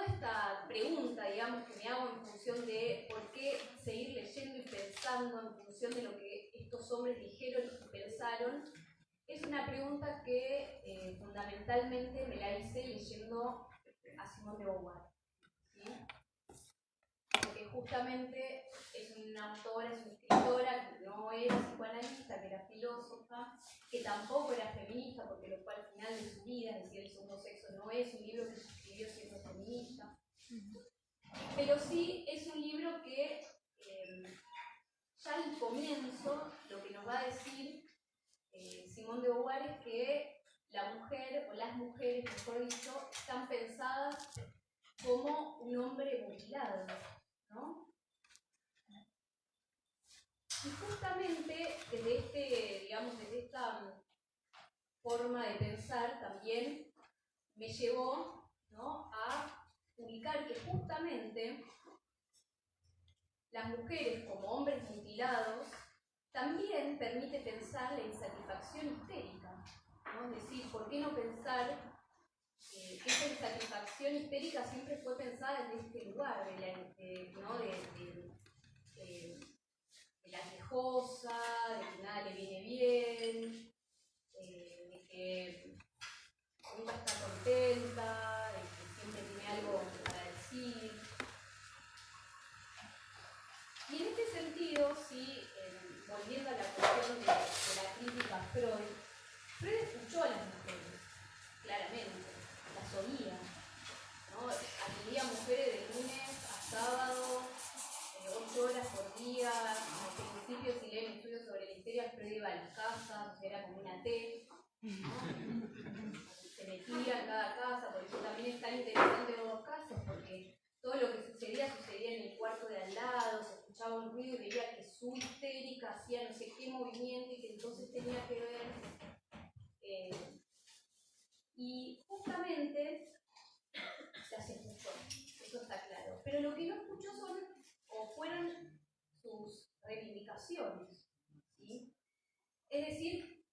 esta pregunta, digamos, que me hago en función de por qué seguir leyendo y pensando en función de lo que estos hombres dijeron y pensaron, es una pregunta que fundamentalmente me la hice leyendo a Simone de Beauvoir, ¿sí? Porque justamente es una autora, es una escritora que no era psicoanalista, que era filósofa, que tampoco era feminista, porque lo fue al final de su vida, es decir, El segundo sexo no es un libro que se escribió siendo feminista, pero sí es un libro que ya al comienzo lo que nos va a decir Simone de Beauvoir es que la mujer, o las mujeres, mejor dicho, están pensadas como un hombre mutilado, ¿no? Y justamente desde esta forma de pensar también me llevó, ¿no?, a ubicar que justamente las mujeres como hombres mutilados también permite pensar la insatisfacción histérica, ¿no? Es decir, ¿por qué no pensar que esa insatisfacción histérica siempre fue pensada desde este lugar, de la quejosa, de que nada le viene bien, de que nunca está contenta, de que siempre tiene algo para decir? Y en este sentido, volviendo a la cuestión de la crítica a Freud escuchó a las mujeres, claramente, las oía, ¿no? Atendía mujeres de lunes a sábado, 8 horas por día. Al principio, si leen estudios sobre la histeria, Freud iba a las casas, era como una T, ¿no? Se metía en cada casa, por eso también es tan interesante en los casos, porque todo lo que sucedía en el cuarto de al lado, se escuchaba un ruido y veía que su histérica hacía no sé qué movimiento y que entonces tenía que ver. Y justamente las escuchó, eso está claro. Pero lo que no escuchó fueron sus reivindicaciones, ¿sí? Es decir,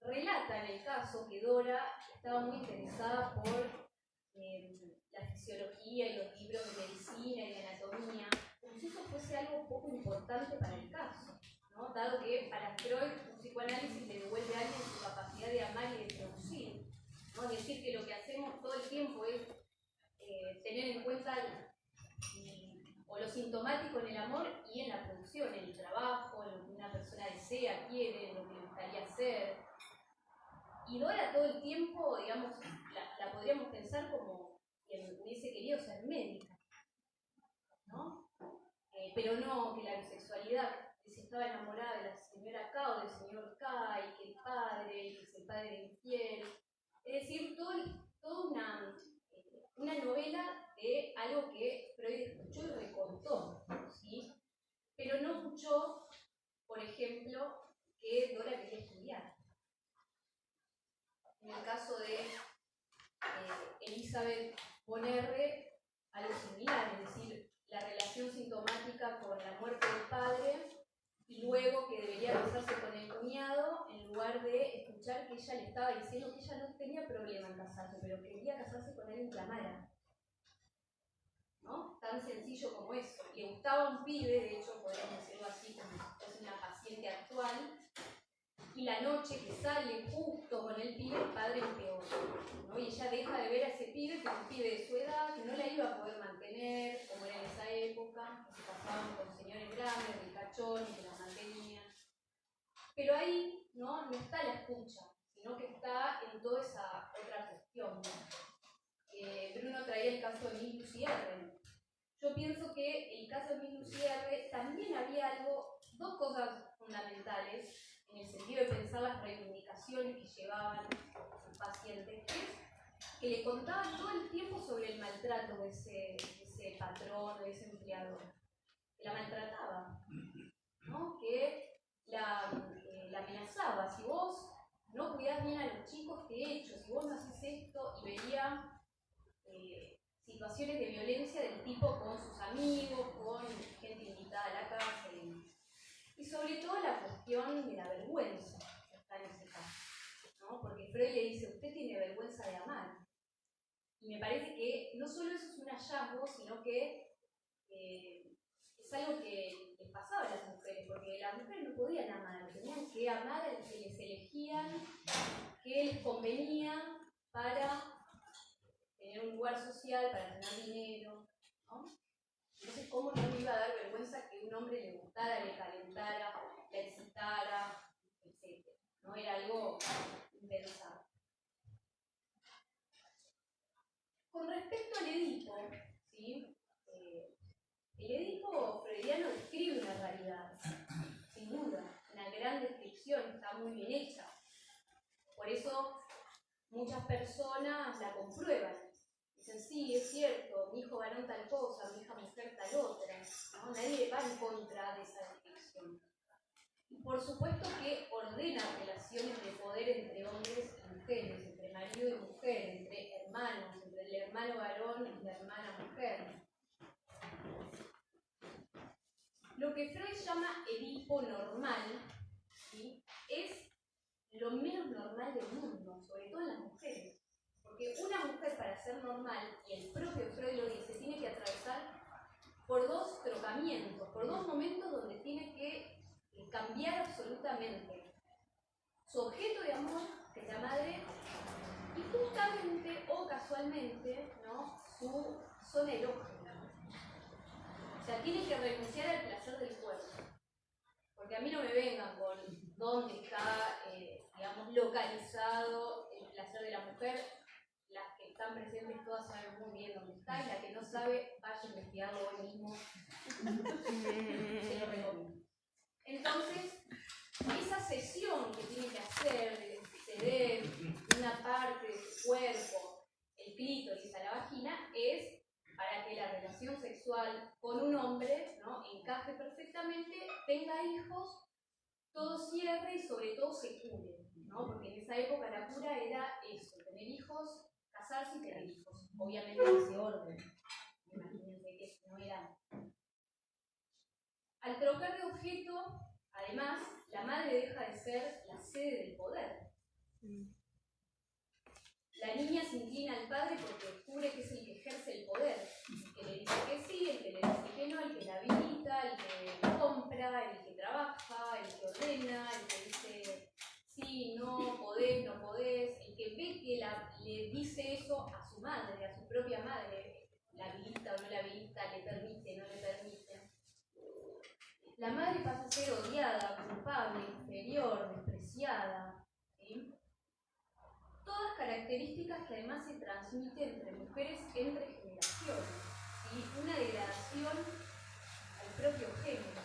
relata en el caso que Dora estaba muy interesada por la fisiología y los libros de medicina y de anatomía, como si eso fuese algo poco importante para el caso, ¿no? Dado que para Freud un psicoanálisis le devuelve a alguien su capacidad de amar y de producir, ¿no? Es decir, que lo que hacemos todo el tiempo es tener en cuenta lo sintomático en el amor y en la producción, en el trabajo, en lo que una persona desea, quiere, en lo que le gustaría hacer. Y Dora todo el tiempo, digamos, la podríamos pensar como quien hubiese querido ser médica, ¿no? Pero no, que la bisexualidad, que se estaba enamorada de la señora K o del señor K, y que el padre, que es el padre infiel. Es decir, toda una novela de algo que Freud escuchó y recontó, ¿sí? Pero no escuchó, por ejemplo, que Dora quería estudiar. En el caso de Elizabeth von R., algo similar, es decir, la relación sintomática con la muerte del padre y luego que debería casarse con el cuñado, en lugar de escuchar que ella le estaba diciendo que ella no tenía problema en casarse, pero quería casarse con alguien que amara, ¿no? Tan sencillo como eso. Le gustaba un pibe, de hecho podríamos decirlo así, como si fuese una paciente actual, y la noche que sale justo con el pibe, el padre empeora, ¿no? Y ella deja de ver a ese pibe, que es un pibe de su edad, que no la iba a poder mantener, como era en esa época, que se casaban con señores grandes, ricachones, que las mantenían. Pero ahí no está la escucha, sino que está en toda esa otra cuestión, ¿no? Bruno traía el caso de Emile Lucier. Yo pienso que el caso de Emile Lucier también había dos cosas fundamentales en el sentido de pensar las reivindicaciones que llevaban sus pacientes, que le contaban todo el tiempo sobre el maltrato de ese patrón, de ese empleador, que la maltrataba, ¿no? Que la amenazaba. Si vos no cuidás bien a los chicos, te echo. Si vos no haces esto, y veía situaciones de violencia del tipo con sus amigos, con gente invitada a la casa, y sobre todo la cuestión de la vergüenza que está en ese caso, ¿no? Porque Freud le dice, usted tiene vergüenza de amar. Y me parece que no solo eso es un hallazgo, sino que es algo que les pasaba a las mujeres, porque las mujeres no podían amar, tenían que amar al que les elegían, que les convenía para tener un lugar social, para tener dinero, ¿no? Entonces, ¿cómo no me iba a dar vergüenza que un hombre le gustara, le calentara, le excitara, etc.? ¿No? Era algo impensable. Con respecto al Edipo, ¿sí? El Edipo freudiano, ¿de qué describe una realidad, sin duda, una gran descripción, está muy bien hecha. Por eso muchas personas la comprueban. Dicen, sí, es cierto, mi hijo varón tal cosa, mi hija mujer tal otra, ¿no? Nadie va en contra de esa descripción. Y por supuesto que ordena relaciones de poder entre hombres y mujeres, entre marido y mujer, entre hermanos, entre el hermano varón y la hermana mujer. Lo que Freud llama Edipo normal, ¿sí?, es lo menos normal del mundo, sobre todo en las mujeres. Porque una mujer, para ser normal, y el propio Freud lo dice, tiene que atravesar por dos trocamientos, por dos momentos donde tiene que cambiar absolutamente su objeto de amor, que es la madre, y justamente o casualmente, ¿no?, su zona erógena. O sea, tiene que renunciar al placer del cuerpo. Porque a mí no me vengan con dónde está, digamos, localizado el placer de la mujer. Las que están presentes todas saben muy bien dónde está, y la que no sabe, vaya a investigarlo hoy mismo. Se lo recomiendo. Entonces, esa sesión que tiene que hacer de ceder una parte de su cuerpo, el clítoris a la vagina, es para que la relación sexual con un hombre, ¿no?, encaje perfectamente, tenga hijos, todo cierre y sobre todo se cure, ¿no? Porque en esa época la cura era eso, tener hijos, casarse y tener hijos. Obviamente en ese orden. Imagínense que no era. Al trocar de objeto, además, la madre deja de ser la sede del poder. La niña se inclina al padre porque descubre que es el que ejerce el poder, el que le dice que sí, el que le dice que no, el que la habilita, el que compra, el que trabaja, el que ordena, el que dice sí, no, podés, no podés, el que ve que le dice eso a su madre, a su propia madre, la habilita o no la habilita, le permite, no le permite. La madre pasa a ser odiada, culpable, inferior, despreciada, ¿sí? Todas características que además se transmiten entre mujeres entre generaciones, ¿sí? Una degradación al propio género.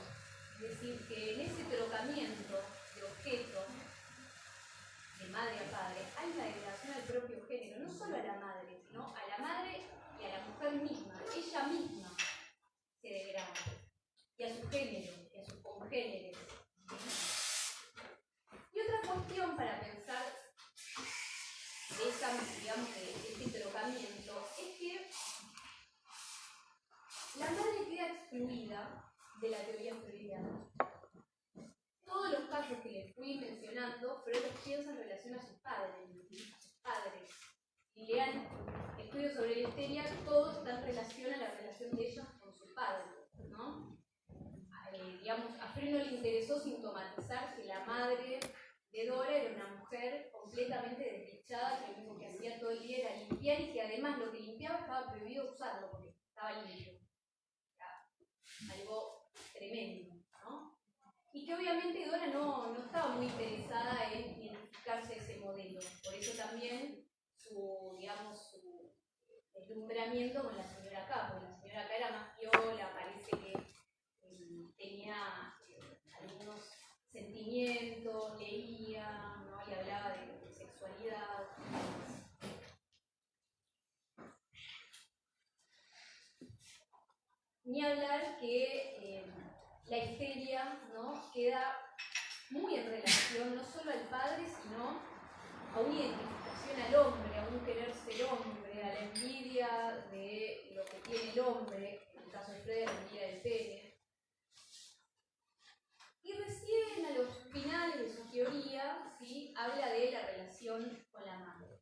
Es decir, que en ese trocamiento de objeto, de madre a padre, hay una degradación al propio género, no solo a la madre, sino a la madre y a la mujer misma. Ella misma se degrada, y a su género, y a sus congéneres. Y otra cuestión para pensar de este trocamiento es que la madre queda excluida de la teoría freudiana. Todos los casos que les fui mencionando, Freud los piensa en relación a sus padres. Y lean estudios sobre la histeria, todos están en relación a la relación de ellos con su padre, ¿no? Digamos, a Freud no le interesó sintomatizar que la madre de Dora era una mujer completamente desdichada, que lo único que hacía todo el día era limpiar, y que además lo que limpiaba estaba prohibido usarlo porque estaba limpio. Era algo tremendo, ¿no? Y que obviamente Dora no estaba muy interesada en identificarse ese modelo. Por eso también su deslumbramiento con la señora K, porque la señora K era más piola, parece que tenía algunos sentimientos, leía, ¿no?, y hablaba de sexualidad. Ni hablar que la histeria, ¿no?, queda muy en relación no solo al padre, sino a una identificación al hombre, a un querer ser hombre, a la envidia de lo que tiene el hombre, en el caso de Freud, la envidia del pene. Y recién a los finales de su teoría, ¿sí?, habla de la relación con la madre.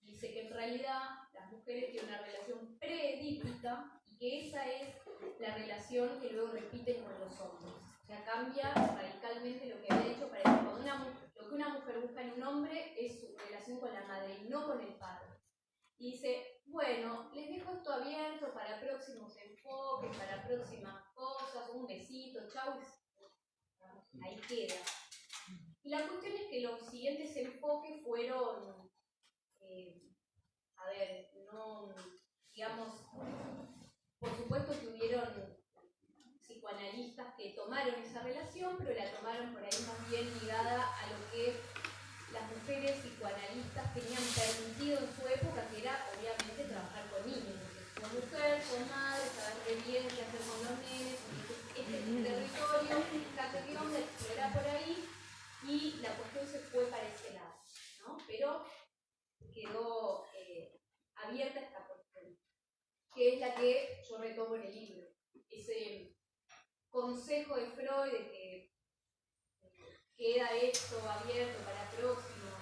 Dice que en realidad las mujeres tienen una relación preedípica y que esa es la relación que luego repiten con los hombres. O sea, cambia radicalmente lo que había dicho para que lo que una mujer busca en un hombre es su relación con la madre y no con el padre. Y dice, bueno, les dejo esto abierto para próximos enfoques, para próximas cosas, un besito, chau, ahí queda. Y la cuestión es que los siguientes enfoques fueron, no, digamos, por supuesto tuvieron psicoanalistas que tomaron esa relación, pero la tomaron por ahí más bien ligada a lo que las mujeres psicoanalistas tenían permitido en su época, que era obviamente trabajar con niños. Como mujer, con madre, saber re bien qué hacer con los nenes, este es un territorio, fíjate qué onda, explorar por ahí, y la cuestión se fue para ese lado, ¿no? Pero quedó abierta esta cuestión, que es la que yo retomo en el libro. Ese consejo de Freud de que queda esto abierto para próximos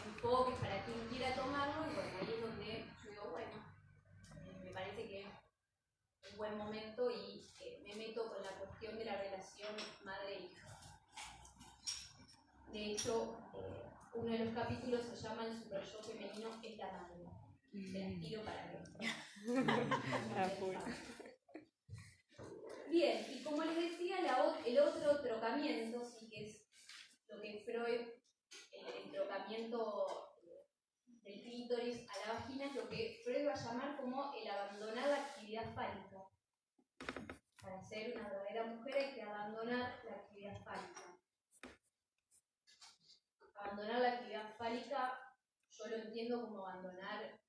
enfoques, para quien quiera tomarlo, y bueno, ahí es donde yo digo, bueno, me parece que es un buen momento y me meto con la cuestión de la relación madre-hija. De hecho, uno de los capítulos se llama El superyo femenino es la madre. Se las tiro para que... Bien, y como les decía, el otro trocamiento, sí, que es lo que Freud, el trocamiento del clítoris a la vagina, es lo que Freud va a llamar como el abandonar la actividad fálica. Para ser una verdadera mujer hay que abandonar la actividad fálica. Abandonar la actividad fálica, yo lo entiendo como abandonar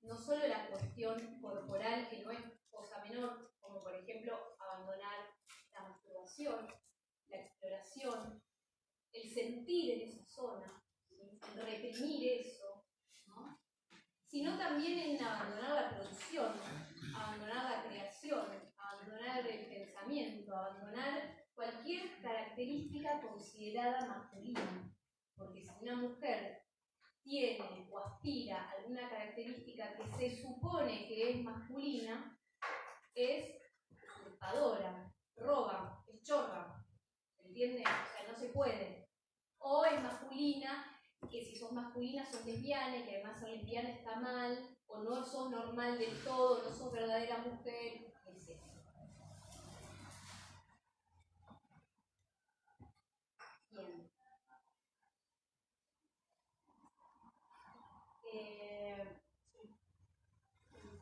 no solo la cuestión corporal, que no es cosa menor, como por ejemplo abandonar la masturbación, la exploración, el sentir en esa zona, ¿sí? El reprimir eso, ¿no? Sino también en abandonar la producción, abandonar la creación, abandonar el pensamiento, abandonar cualquier característica considerada masculina. Porque si una mujer tiene o aspira a alguna característica que se supone que es masculina, es usurpadora, roba, es chorra, ¿entiendes? O sea, no se puede. O es masculina, que si sos masculina sos lesbiana, y que además ser lesbiana está mal, o no sos normal del todo, no sos verdadera mujer, etc. Bien.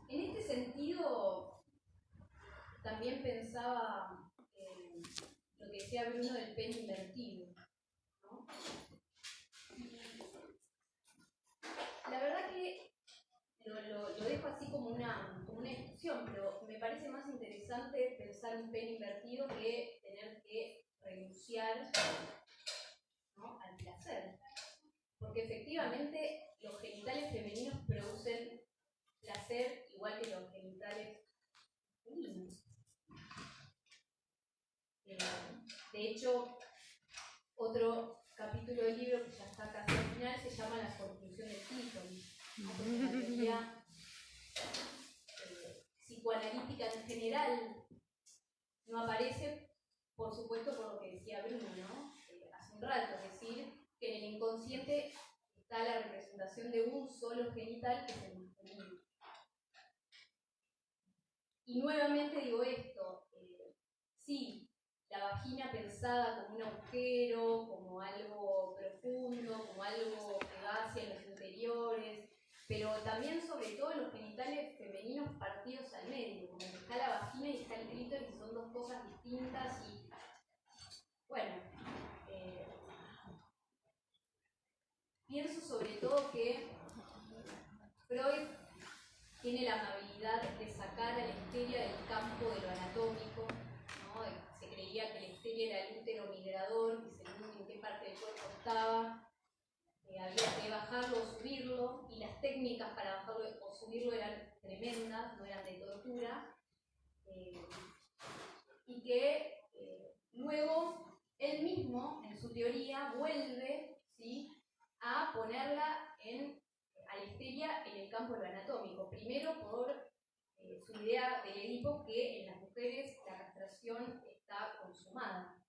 En este sentido, también pensaba lo que decía Bruno del pene invertido, ¿no? La verdad que lo dejo así como una discusión, pero me parece más interesante pensar un pene invertido que tener que renunciar, ¿no?, al placer. Porque efectivamente los genitales femeninos producen placer igual que los genitales masculinos. De hecho, otro capítulo del libro que ya está casi al final se llama La construcción del clítoris. La teoría psicoanalítica en general no aparece, por supuesto, por lo que decía Bruno, ¿no? Hace un rato, es decir, que en el inconsciente está la representación de un solo genital que es el masculino. Y nuevamente digo esto, sí, la vagina pensada como un agujero, como algo profundo, como algo que va hacia los interiores, pero también sobre todo los genitales femeninos partidos al medio, como que está la vagina y está el clítoris, y son dos cosas distintas y, bueno, pienso sobre todo que Freud tiene la amabilidad de sacar a la histeria del campo de lo anatómico, ¿no? Se creía que la histeria era el útero migrador, que según en qué parte del cuerpo estaba, había que bajarlo o subirlo, y las técnicas para bajarlo o subirlo eran tremendas, no eran de tortura, y que luego él mismo, en su teoría, vuelve, ¿sí?, a ponerla a la histeria en el campo de lo anatómico. Primero por su idea de Edipo que en las mujeres la castración está consumada.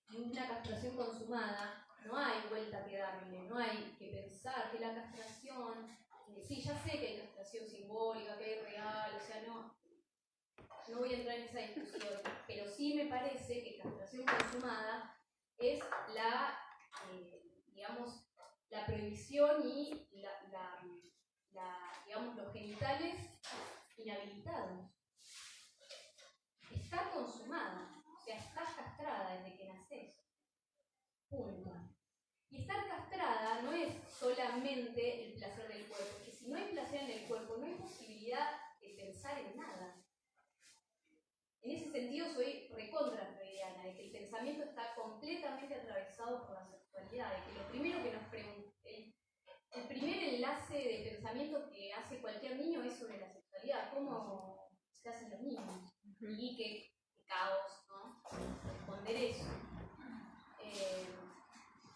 Y una castración consumada no hay vuelta que darle, no hay que pensar que la castración, sí, ya sé que hay castración simbólica, que hay real, o sea, no voy a entrar en esa discusión, pero sí me parece que castración consumada es digamos, la prohibición y digamos, los genitales inhabilitados. Y estar castrada no es solamente el placer del cuerpo, porque si no hay placer en el cuerpo, no hay posibilidad de pensar en nada. En ese sentido soy recontra freudiana, de que el pensamiento está completamente atravesado por la sexualidad, de que lo primero que nos pregunta, el primer enlace de pensamiento que hace cualquier niño es sobre la sexualidad, cómo se hacen los niños, y qué caos, ¿no? Responder eso.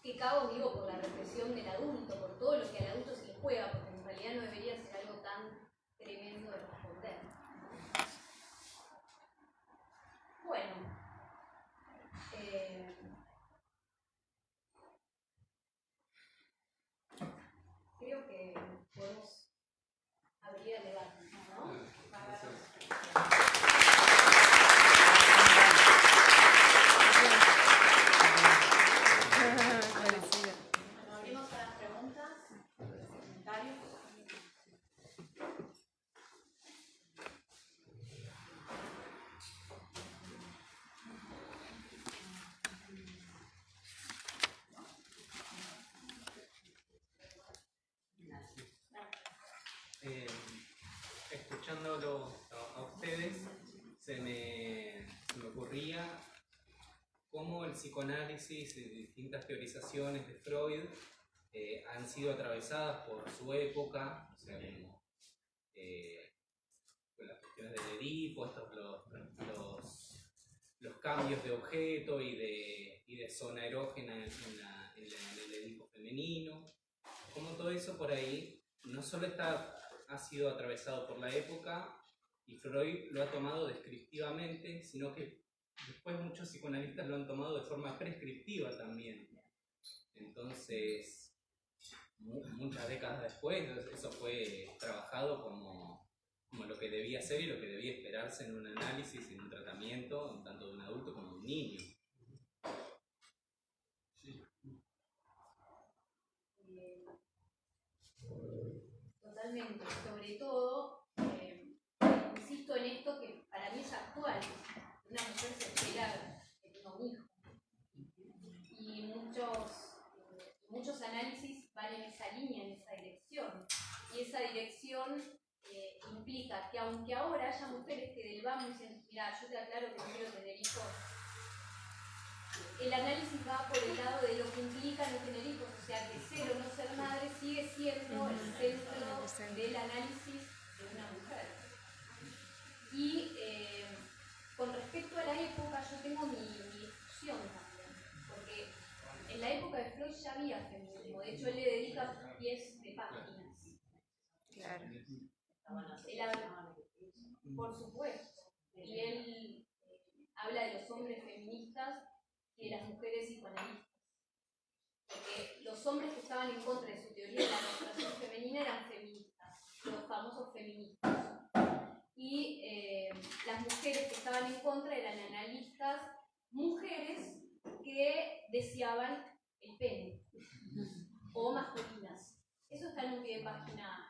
Qué caos, digo, por la represión del adulto, por todo lo que al adulto se le juega, porque en realidad no debería ser algo tan tremendo de responder. Bueno, creo que podemos abrir el debate, ¿no? Abrimos a las preguntas, comentarios. Escuchándolo a ustedes, se me ocurría cómo el psicoanálisis y distintas teorizaciones de Freud han sido atravesadas por su época, o sea, como, con las cuestiones del Edipo, los cambios de objeto y de zona erógena en el Edipo femenino, cómo todo eso por ahí no solo ha sido atravesado por la época y Freud lo ha tomado descriptivamente, sino que después muchos psicoanalistas lo han tomado de forma prescriptiva también. Entonces, muchas décadas después, eso fue trabajado como lo que debía ser y lo que debía esperarse en un análisis, en un tratamiento, tanto de un adulto como de un niño. Totalmente, sobre todo, insisto en esto que para mí es actual. Una mujer se espera que tenga un hijo. Y muchos análisis van en esa línea, en esa dirección. Y esa dirección implica que aunque ahora haya mujeres que del vamos dicen, mira, yo te aclaro que no quiero tener hijos, el análisis va por el lado de lo que implica no tener hijos, o sea, que ser o no ser madre sigue siendo el centro del análisis de una mujer. Y con respecto a la época, yo tengo mi discusión también, porque en la época de Freud ya había feminismo, de hecho él le dedica pies de páginas. Claro. Por supuesto, y él habla de los hombres feministas y de las mujeres psicoanalistas. Porque los hombres que estaban en contra de su teoría de la menstruación femenina eran feministas, los famosos feministas. Y las mujeres que estaban en contra eran analistas, mujeres que deseaban el pene, o masculinas. Eso está en un pie de página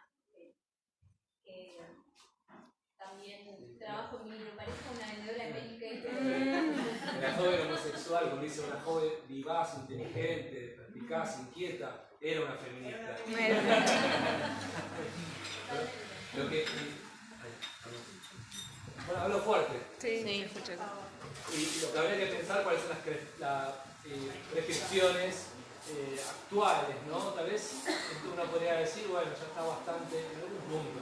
que también trabajo en mi libro, parezco una vendedora de América. La joven homosexual, como dice una joven vivaz, inteligente, perspicaz, inquieta, era una feminista. Lo que, bueno, hablo fuerte. Sí, escucho. Y lo que habría que pensar cuáles son las prescripciones actuales, ¿no? Tal vez uno podría decir, bueno, ya está bastante, en algún punto,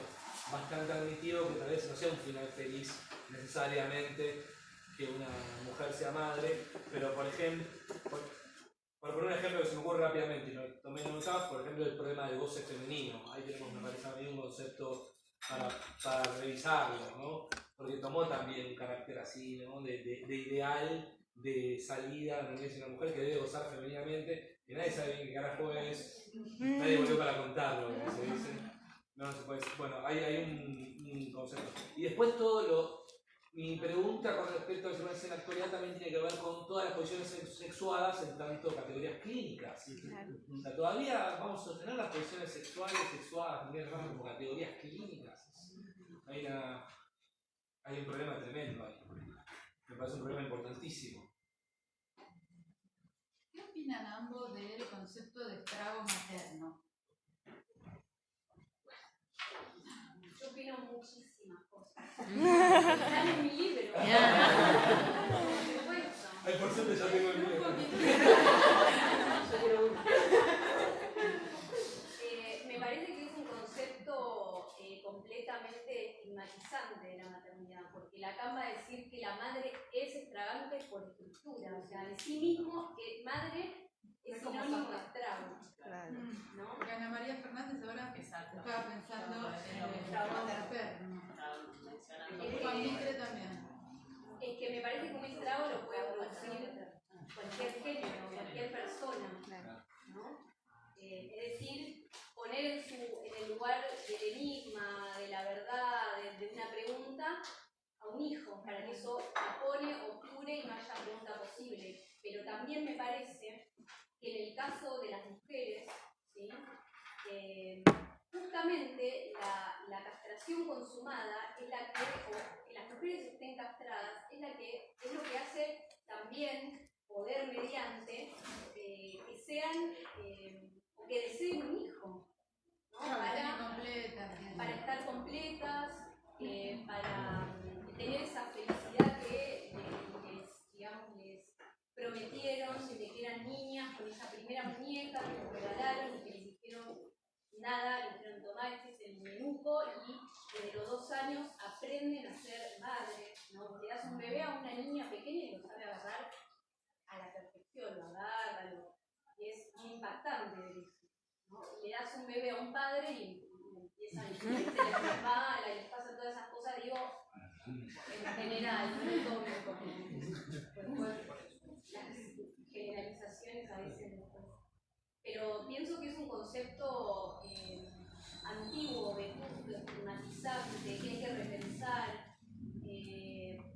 bastante admitido que tal vez no sea un final feliz necesariamente que una mujer sea madre, pero por ejemplo, por poner un ejemplo que se me ocurre rápidamente, y lo tomé nota, por ejemplo, el problema del goce femenino. Ahí tenemos, me parece a mí, un concepto para revisarlo, ¿no? Porque tomó también un carácter así, ¿no? De ideal de salida, donde dice una mujer que debe gozar femeninamente, que nadie sabe bien qué carajo es, nadie volvió para contarlo, como se dice. No se puede decir. Bueno, hay un concepto. Y después mi pregunta con respecto a la psicoanálisis en la actualidad también tiene que ver con todas las posiciones sexuadas en tanto categorías clínicas. Claro. O sea, todavía vamos a sostener las posiciones sexuadas, también como categorías clínicas. Hay un problema tremendo ahí. Me parece un problema importantísimo. ¿Qué opinan ambos del concepto de estrago materno? Yo opino muchísimas cosas. Están en mi libro. Por supuesto. Ay, por suerte ya tengo el mío. Me parece que es un concepto completamente estigmatizante de la maternidad, porque Lacan va a decir que la madre es estragante por estructura, o sea, en sí mismo, madre es sinónimo de estrago. Claro. ¿No? Porque Ana María Fernández ahora estaba pensando en el estrago materno. Juan Mitre también. Es que me parece que un estrago lo puede producir cualquier género, cualquier persona, ¿no? Es decir, poner en el lugar del enigma, de la verdad, de una pregunta, a un hijo, para que eso tapone, obture y no haya pregunta posible. Pero también me parece que en el caso de las mujeres, ¿sí? Justamente la castración consumada es la que, o que las mujeres estén castradas, es lo que hace también poder mediante que sean o que deseen un hijo, ¿no? Para estar completas, para tener esa felicidad que les prometieron desde que eran niñas con esa primera muñeca que les regalaron y que les dijeron nada, les dijeron tomar, este es el menuco, y desde los 2 años aprenden a ser madres, ¿no? Le das un bebé a una niña pequeña y lo sabe agarrar a la perfección, lo agarra, y es muy impactante ver eso, ¿no? Le das un bebé a un padre y empieza a les pasa todas esas cosas, digo, en general, no es doble como las generalizaciones a veces no. Pero pienso que es un concepto antiguo, vetusto, estigmatizante, que hay que repensar,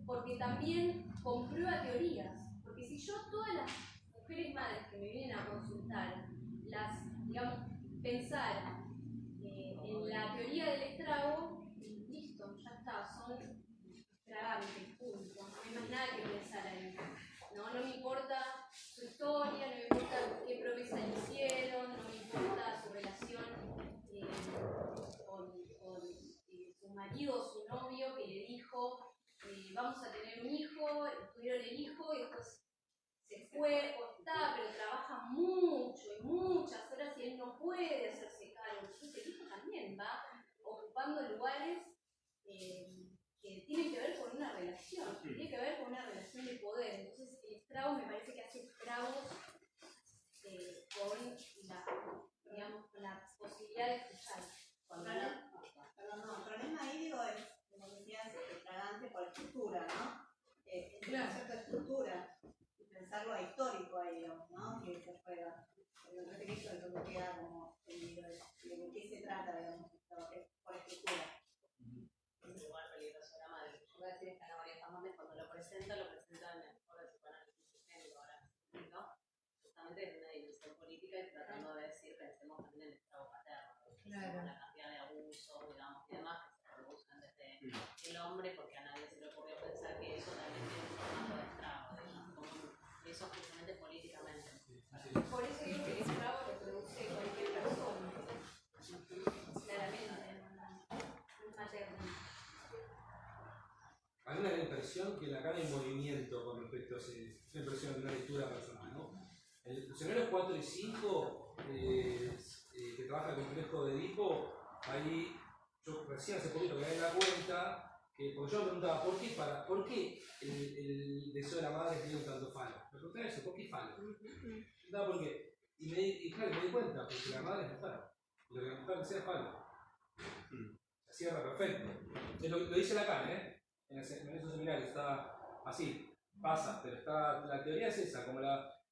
porque también comprueba teorías. Porque si yo todas las mujeres madres que me vienen a consultar, pensara en la teoría del estrago, listo, ya está, son estragantes, punto. No hay más nada que pensar ahí. No me importa su historia, no me importa qué promesa le hicieron, no me importa su relación con su marido o su novio que le dijo vamos a tener un hijo, tuvieron el hijo y después se fue o está, pero trabaja mucho y muchas horas y él no puede hacerse cargo. Entonces el hijo también va ocupando lugares que tienen que ver con una relación, tiene que ver con una relación de poder. Entonces el estrago me parece que hace estragos con la posibilidad de escuchar. El problema ahí digo es, como decías, extravagante por estructura, ¿no? El concepto de estructura, y pensarlo a histórico ahí, digamos, ¿no? Que se juega. Pero no sé qué es lo que queda como el libro de qué se trata, digamos, es por estructura. Es igual peligroso la madre. Yo voy a decir que Ana María Fernández cuando lo presenta en el mejor de psicoanálisis sistémico, ahora explico, justamente desde una dimensión política y tratando de decir, pensemos también en el estrago paterno, Claro. la cantidad de abusos, digamos, y demás que se producen desde el hombre, porque a nadie se le ocurrió pensar que eso también tiene un formato de estrago, digamos, como eso justamente políticamente. Por eso digo que el estrago lo produce cualquier persona, claramente, un materno. A mí me da la impresión que Lacan hay movimiento con respecto a esa impresión de una lectura personal, ¿no? El diccionario 4 y 5, que trabaja el complejo de Edipo, ahí yo recién hace poquito me di la cuenta, porque yo me preguntaba, ¿por qué el deseo de la madre tiene un tanto falo? Me preguntaba eso, ¿por qué falo? No, ¿por qué? Y claro, me di cuenta, porque la madre es mujer, y lo que la mujer desea es falo. Se cierra perfecto. Lo dice Lacan, en esos seminarios está así, pasa, pero la teoría es esa, como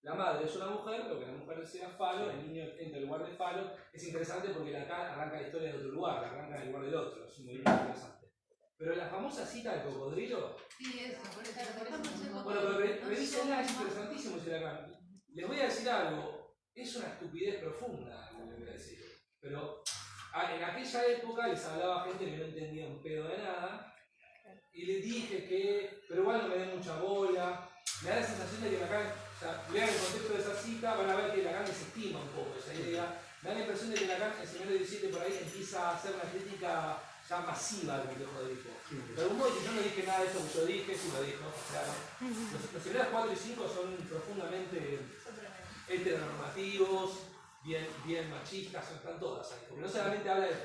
la madre es una mujer, lo que la mujer desea es falo, el niño entra en el lugar de falo. Es interesante porque Lacan arranca la historia de otro lugar, arranca en el lugar del otro, es muy interesante. Pero la famosa cita del cocodrilo, Sí, eso, por eso. bueno, pero revísenla, es interesantísimo, dice Lacan. Les voy a decir algo, es una estupidez profunda lo que les voy a decir, pero en aquella época les hablaba gente que no entendía un pedo de nada, y les dije que, pero igual no me den mucha bola, me da la sensación de que Lacan, o sea, vean el contexto de esa cita, van a ver que Lacan desestima un poco esa idea. Me da la impresión de que Lacan en el siglo XVII por ahí empieza a hacer una crítica ya masiva del complejo de Edipo. De algún modo, yo no dije nada de esto que yo dije, sí lo dijo. O sea, los ideas 4 y 5 son profundamente heteronormativos, bien machistas, están todas ahí. Porque no solamente habla de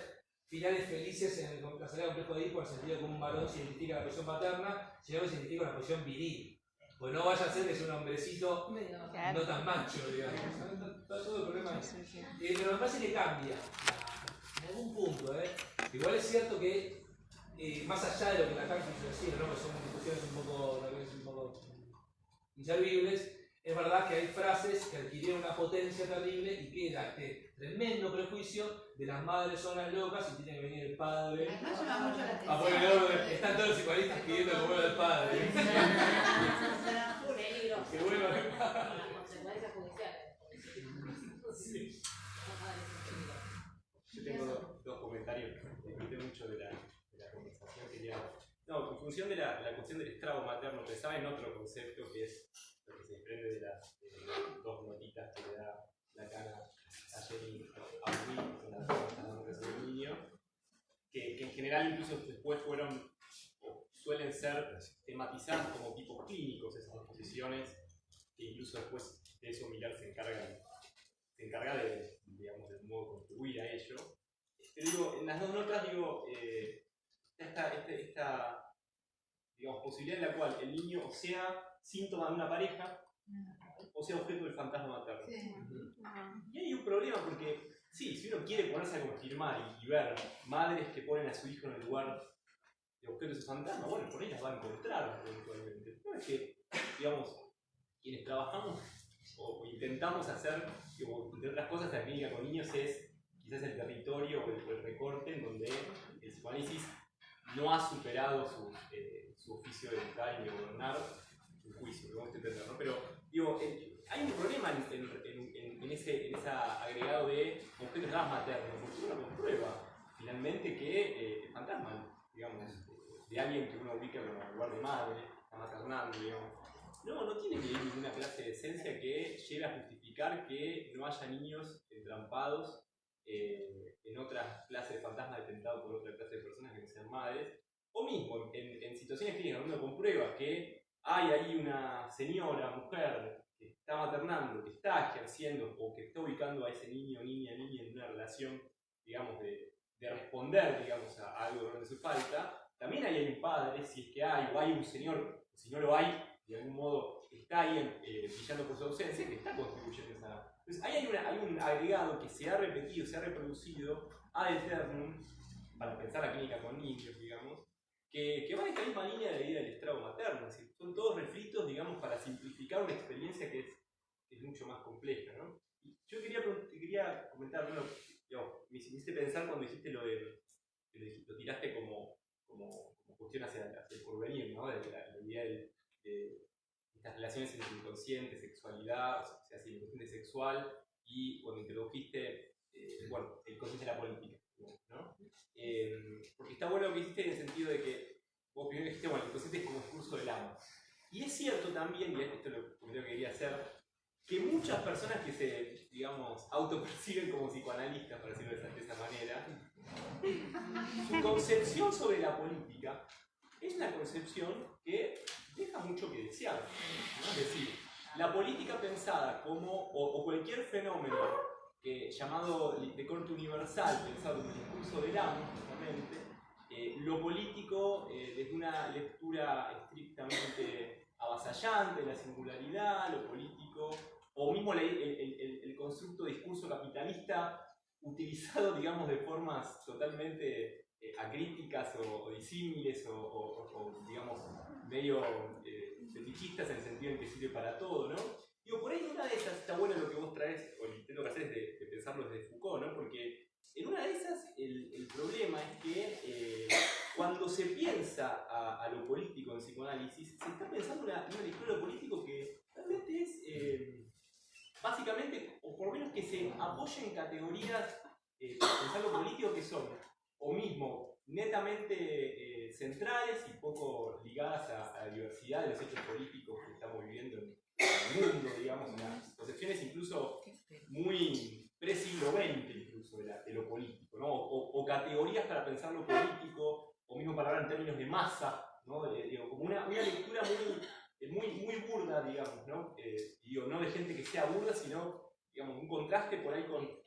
finales felices en la salida del complejo de Edipo, en el sentido de que un varón se identifica la posición paterna, sino que se identifica la posición viril. Pues no vaya a ser que sea un hombrecito no tan macho, digamos. Está todo el problema ahí. Pero me parece que cambia en algún punto. Igual es cierto que, más allá de lo que Lacan quiso decir, ¿no? Que son discusiones un poco inservibles, es verdad que hay frases que adquirieron una potencia terrible y queda este tremendo prejuicio de las madres son las locas y tiene que venir el padre. Además llama mucho la a poner el orden. Están todos los psicoanalistas pidiendo que vuelva el padre. Peligroso. Que vuelva el padre. Con las consecuencias judiciales. Sí. Yo tengo dos comentarios que disfruté mucho de la conversación. No, en función de la cuestión del estrago materno, pensaba en otro concepto que es lo que se desprende de las dos notitas que le da Lacan a Jenny Aubry, con la que sobre el niño, que en general incluso después fueron o suelen ser tematizadas como tipos clínicos esas exposiciones, que incluso después de eso Miller se encarga de, digamos, de modo contribuir a ello. Pero digo, en las dos notas digo, esta digamos, posibilidad en la cual el niño o sea síntoma de una pareja o sea objeto del fantasma materno. Sí. Y hay un problema porque, sí, si uno quiere ponerse a confirmar y ver madres que ponen a su hijo en el lugar de objeto de ese fantasma, bueno, por ahí las va a encontrar eventualmente. No es que, digamos, quienes trabajamos o intentamos hacer, entre otras cosas, la clínica con niños es quizás el territorio o el recorte en donde el psicoanálisis no ha superado su oficio de educar y de gobernar un juicio, lo vamos a entender, ¿no? Pero digo, hay un problema en ese agregado de objetos maternos, porque uno comprueba finalmente que el fantasma, digamos, de alguien que uno ubica como lugar de madre, está maternando, digamos, no tiene que ir ninguna clase de esencia que lleve a justificar que no haya niños entrampados en otra clase de fantasmas detentados por otra clase de personas que no sean madres, o mismo en situaciones clínicas donde uno comprueba que hay ahí una señora, mujer, que está maternando, que está ejerciendo o que está ubicando a ese niño, niña en una relación, digamos, de responder, digamos, a algo donde hace falta. También hay un padre, si es que hay, o hay un señor, o si no lo hay, de algún modo está ahí brillando por su ausencia, que está contribuyendo a esa. Entonces, hay un agregado que se ha repetido, se ha reproducido ad eternum, para pensar la clínica con niños, digamos, que va en esta misma línea de la idea del estrago materno. Es decir, son todos refritos, digamos, para simplificar una experiencia que es mucho más compleja, ¿no? Y yo quería comentar, bueno, digamos, me hiciste pensar cuando dijiste lo lo tiraste como cuestión hacia el porvenir, ¿no? De la idea de estas relaciones entre inconsciente, sexualidad, o sea, el inconsciente sexual, y cuando introdujiste, bueno, el consciente de la política, ¿no? Porque está bueno lo que hiciste en el sentido de que vos primero dijiste, bueno, el inconsciente es como discurso del amo. Y es cierto también, y esto es lo que quería hacer, que muchas personas que se, digamos, autoperciben como psicoanalistas, por decirlo de esa manera, su concepción sobre la política es una concepción que deja mucho que desear, ¿no? Es decir, la política pensada como, o cualquier fenómeno llamado de corte universal, pensado como el discurso del amo, justamente, lo político desde una lectura estrictamente avasallante de la singularidad, lo político, o mismo el constructo de discurso capitalista utilizado, digamos, de formas totalmente acríticas o disímiles o digamos, medio fetichistas en el sentido en que sirve para todo, ¿no? Digo, por ahí en una de esas está bueno lo que vos traes, o el intento que haces de pensarlo desde Foucault, ¿no? Porque en una de esas el problema es que cuando se piensa a lo político en psicoanálisis, se está pensando una lectura de lo político que realmente es básicamente, o por lo menos que se apoya en categorías para pensar lo político que son o mismo netamente centrales y poco ligadas a la diversidad de los hechos políticos que estamos viviendo en el mundo, digamos, unas concepciones incluso muy pre-siglo XX incluso de lo político, ¿no? O categorías para pensar lo político, o mismo para hablar en términos de masa, ¿no? Digo, como una lectura muy burda, digamos, ¿no? Digo, no de gente que sea burda, sino, digamos, un contraste por ahí con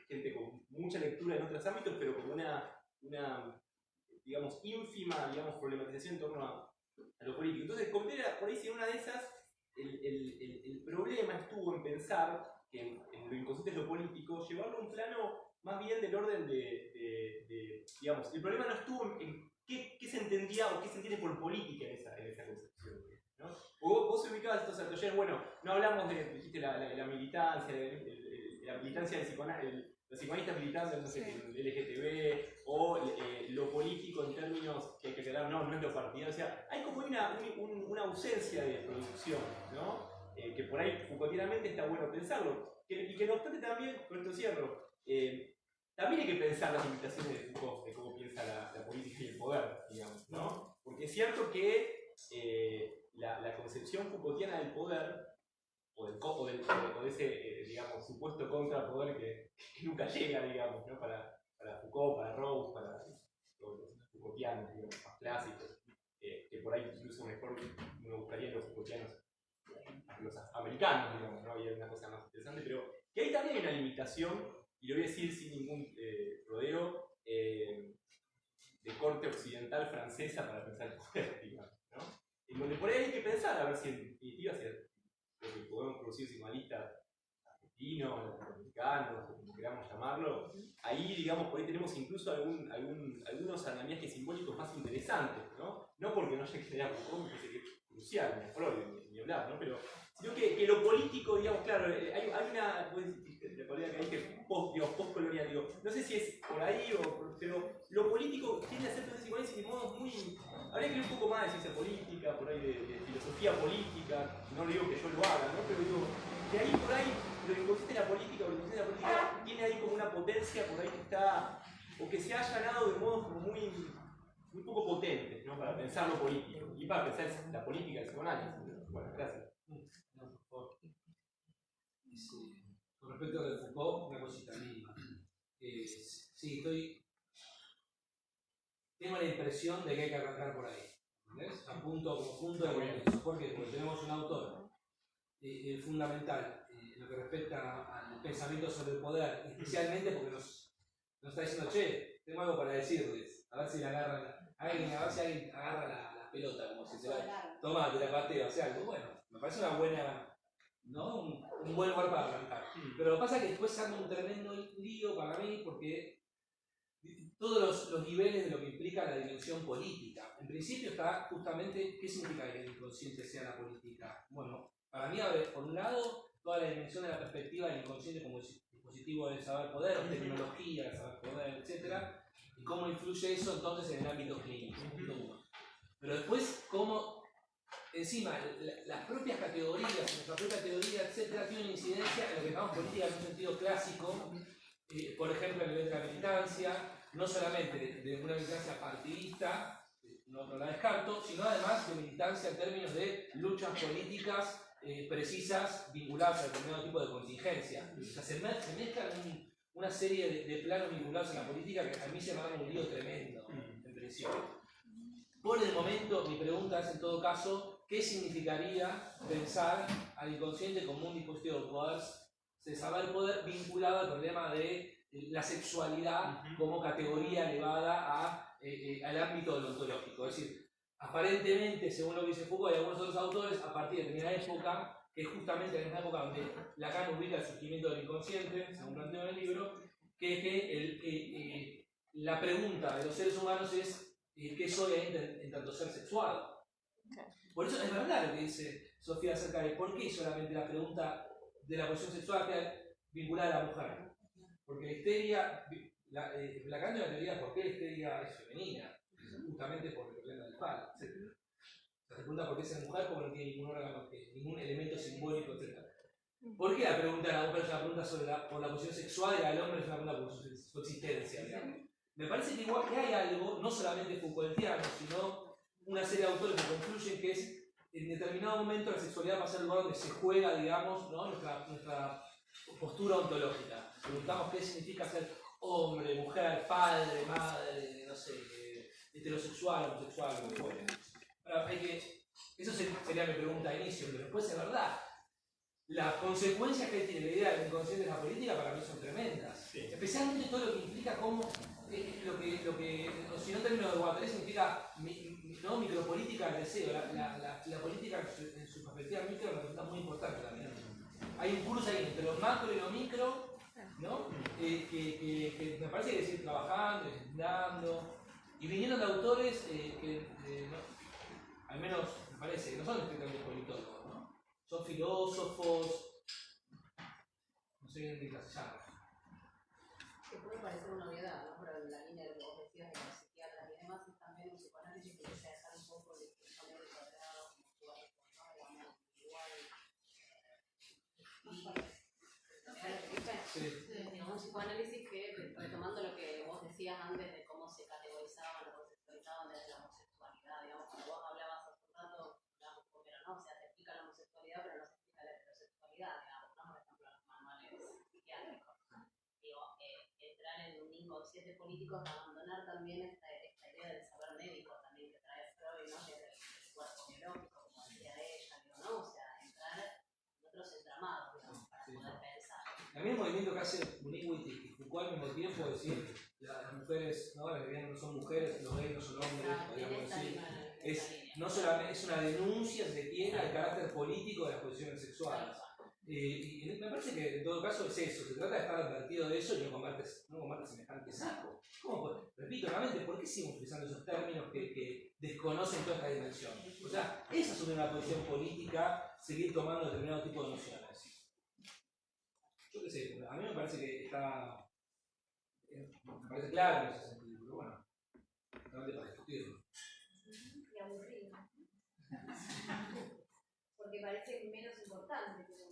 gente con mucha lectura en otros ámbitos, pero con una digamos, ínfima, digamos, problematización en torno a lo político. Entonces, por ahí, si en una de esas, el problema estuvo en pensar que en lo inconsciente es lo político, llevarlo a un plano más bien del orden digamos, el problema no estuvo en qué se entendía o qué se entiende por política en esa concepción, ¿no? Vos ubicabas estos atolleres, bueno, no hablamos dijiste la militancia, la militancia del psicoanálisis, los psicoanalistas militando, no sé, el LGTB, o lo político en términos que hay que aclarar, no es lo partidario, o sea, hay como una ausencia de producción, ¿no? Que por ahí Foucaultianamente está bueno pensarlo, y que no obstante también, con esto cierro, también hay que pensar las limitaciones de Foucault, de cómo piensa la política y el poder, digamos, ¿no? Porque es cierto que la concepción Foucaultiana del poder, o de ese, digamos, supuesto contrapoder que nunca llega, digamos, ¿no? Para Foucault, para Rawls, para los Foucaultianos, digamos, más clásicos, que por ahí incluso mejor uno buscaría los Foucaultianos, los americanos, digamos, ¿no? Y hay una cosa más interesante, pero que ahí también hay una limitación, y lo voy a decir sin ningún rodeo, de corte occidental francesa para pensar el poder, digamos, ¿no? En donde por ahí hay que pensar, a ver si en definitiva lo que podemos producir psicoanalistas argentinos, latinoamericanos, como queramos llamarlo, ahí, digamos, por ahí tenemos incluso algunos andamiajes simbólicos más interesantes, ¿no? No porque no haya que leer a Foucault, que es crucial, ni a Freud, ni hablar, ¿no? Pero, sino que lo político, digamos, claro, hay una, la colega que dije, post-colonial, digo, no sé si es por ahí, pero lo político tiende a ser psicoanálisis de modos muy... Habría que leer un poco más de ciencia política, por ahí de filosofía política, no digo que yo lo haga, ¿no? Pero digo, que ahí por ahí lo inconsciente de la política o lo inconsciente de la política tiene ahí como una potencia por ahí que está, o que se ha allanado de modos como muy poco potentes, ¿no? Para pensar lo político y para pensar la política del psicoanálisis. Bueno, gracias. No, por favor. Con respecto a lo de Foucault, una cosita mínima. Sí, tengo la impresión de que hay que arrancar por ahí. ¿Entendés? A punto de comienzo. Porque tenemos un autor fundamental en lo que respecta al pensamiento sobre el poder, especialmente porque nos está diciendo, che, tengo algo para decirles, a ver si alguien agarra la pelota, como si se la toma, te la pateo, o sea, algo. Bueno, me parece una buena, ¿no? Un buen lugar para arrancar. Pero lo que pasa es que después se arma un tremendo lío para mí, porque todos los niveles de lo que implica la dimensión política. En principio está justamente, ¿qué significa que el inconsciente sea la política? Bueno, para mí, por un lado, toda la dimensión de la perspectiva del inconsciente como dispositivo del saber poder, o tecnología del saber poder, etc. Y cómo influye eso entonces en el ámbito clínico, punto uno. Pero después, cómo encima las propias categorías, nuestra propia teoría, etc., tienen incidencia en lo que llamamos política en un sentido clásico, por ejemplo, a nivel de la militancia, no solamente de una militancia partidista, no la descarto, sino además de militancia en términos de luchas políticas precisas vinculadas a determinado tipo de contingencia. O sea, se mezclan una serie de planos vinculados a la política que a mí se me da un lío tremendo, en principio. Por el momento, mi pregunta es en todo caso, ¿qué significaría pensar al inconsciente como un dispositivo de saber poder vinculado al problema de la sexualidad como categoría elevada al ámbito de lo ontológico? Es decir, aparentemente, según lo que dice Foucault y algunos otros autores, a partir de determinada época, que es justamente en esa época donde Lacan ubica el surgimiento del inconsciente, según planteo en el libro, que es que la pregunta de los seres humanos es ¿qué soy en tanto ser sexuado? Por eso es verdad lo que dice Sofía acerca de por qué solamente la pregunta de la posición sexual queda vinculada a la mujer. Porque la histeria, Lacan de la teoría de por qué la histeria es femenina, justamente por el problema del palo, etc. Se pregunta por qué es mujer, porque no tiene ningún órgano, ningún elemento simbólico, etc. ¿Por qué la pregunta de la mujer es una pregunta por la posición sexual y la del hombre es una pregunta por su existencia, digamos? me parece que igual que hay algo, no solamente Foucaultiano, sino una serie de autores que concluyen que es en determinado momento la sexualidad pasa al lugar donde se juega, digamos, ¿no? nuestra postura ontológica. Preguntamos qué significa ser hombre, mujer, padre, madre, no sé, heterosexual, homosexual, lo que fuere. Ahora, eso sería mi pregunta de inicio, pero después es verdad. Las consecuencias que tiene la idea del inconsciente de la política para mí son tremendas. Sí. Especialmente todo lo que implica cómo, lo que si no términos de Guattari significa ¿no? micropolítica del deseo. La política en su perspectiva micro resulta muy importante también. Hay un curso ahí entre lo macro y lo micro, ¿no? Que me parece que hay que seguir trabajando, estudiando, y viniendo de autores al menos me parece que no son estrictamente politólogos, ¿no? Son filósofos, no sé bien qué clase llaman. Que puede parecer una obviedad, ¿no? Pero en la línea de lo que vos decías de los psiquiatras y demás, es también un psicoanálisis que empieza a dejar un poco de poner el cuadrado como cuerpo, ¿no? Digamos, igual. Un psicoanálisis que, retomando lo que vos decías antes de cómo se categorizaban o conceptualizaban desde la homosexualidad, digamos, cuando vos hablabas hace un rato, digamos, primero, ¿no? O sea, se explica la homosexualidad, pero no se explica la heterosexualidad, digamos, ¿no? Por ejemplo, los manuales psiquiátricos. Digo, entrar en un inconsciente político es abandonar también esta idea del saber médico también que trae Freud, ¿no? Que es el cuerpo biológico, como decía ella, digo, ¿no? O sea, entrar en otros entramados, digamos, para poder pensar. A mí el movimiento que hace Munich y Foucault al mismo tiempo, es decir, las mujeres, ¿no? Las lesbianas no son mujeres, los gays no son hombres, podríamos decir. No solamente es una denuncia, se quiere, al carácter político de las posiciones sexuales. Y me parece que en todo caso es eso, se trata de estar advertido de eso y no combate semejante saco. ¿Cómo? Repito nuevamente, ¿por qué seguimos utilizando esos términos que desconocen toda esta dimensión? O sea, es asumir una posición política, seguir tomando determinado tipo de nociones. Yo qué sé, a mí me parece que está. Me parece claro en ese sentido, pero bueno, realmente para discutirlo. Y aburrido. Porque parece menos importante, pero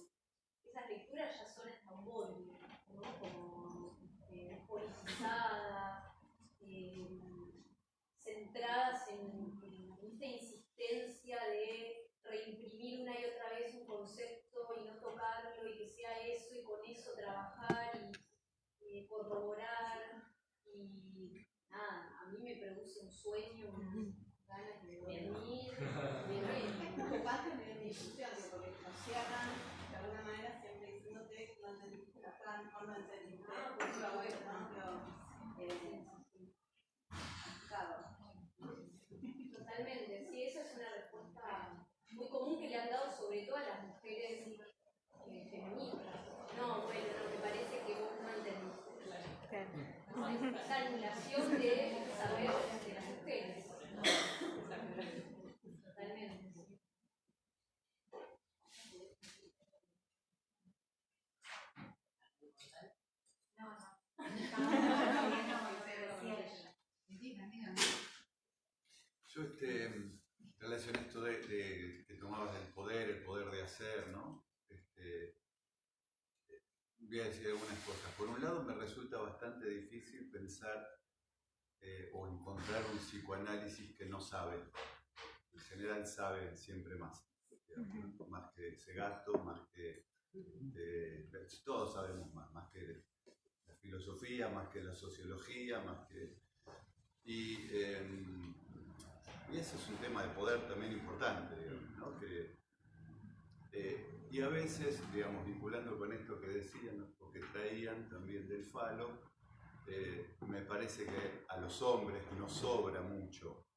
esas lecturas ya son hasta un borde, ¿no? Como politizadas, centradas en esta insistencia de reimprimir una y otra vez un concepto y no tocarlo y que sea eso y con eso trabajar y corroborar y nada, a mí me produce un sueño, unas ganas de dormir. Es preocupante de mi discusión, porque nos cierran de alguna manera siempre diciéndote que no entendiste Lacan o no entendiste Freud, Totalmente, sí, esa es una respuesta muy común que le han dado sobre todo a las mujeres feministas. No, bueno, no, me parece que vos no entendiste. Esa anulación de saber de las mujeres. Totalmente. Yo relacioné esto de que tomabas el poder de hacer, ¿no? Voy a decir algunas cosas. Por un lado me resulta bastante difícil pensar o encontrar un psicoanálisis que no sabe. En general sabe siempre más. Más que Segato, más que todos sabemos más que la filosofía, más que la sociología, más que... Y ese es un tema de poder también importante, digamos, ¿no? Y a veces, digamos, vinculando con esto que decían, ¿no? Porque traían también del falo, me parece que a los hombres nos sobra mucho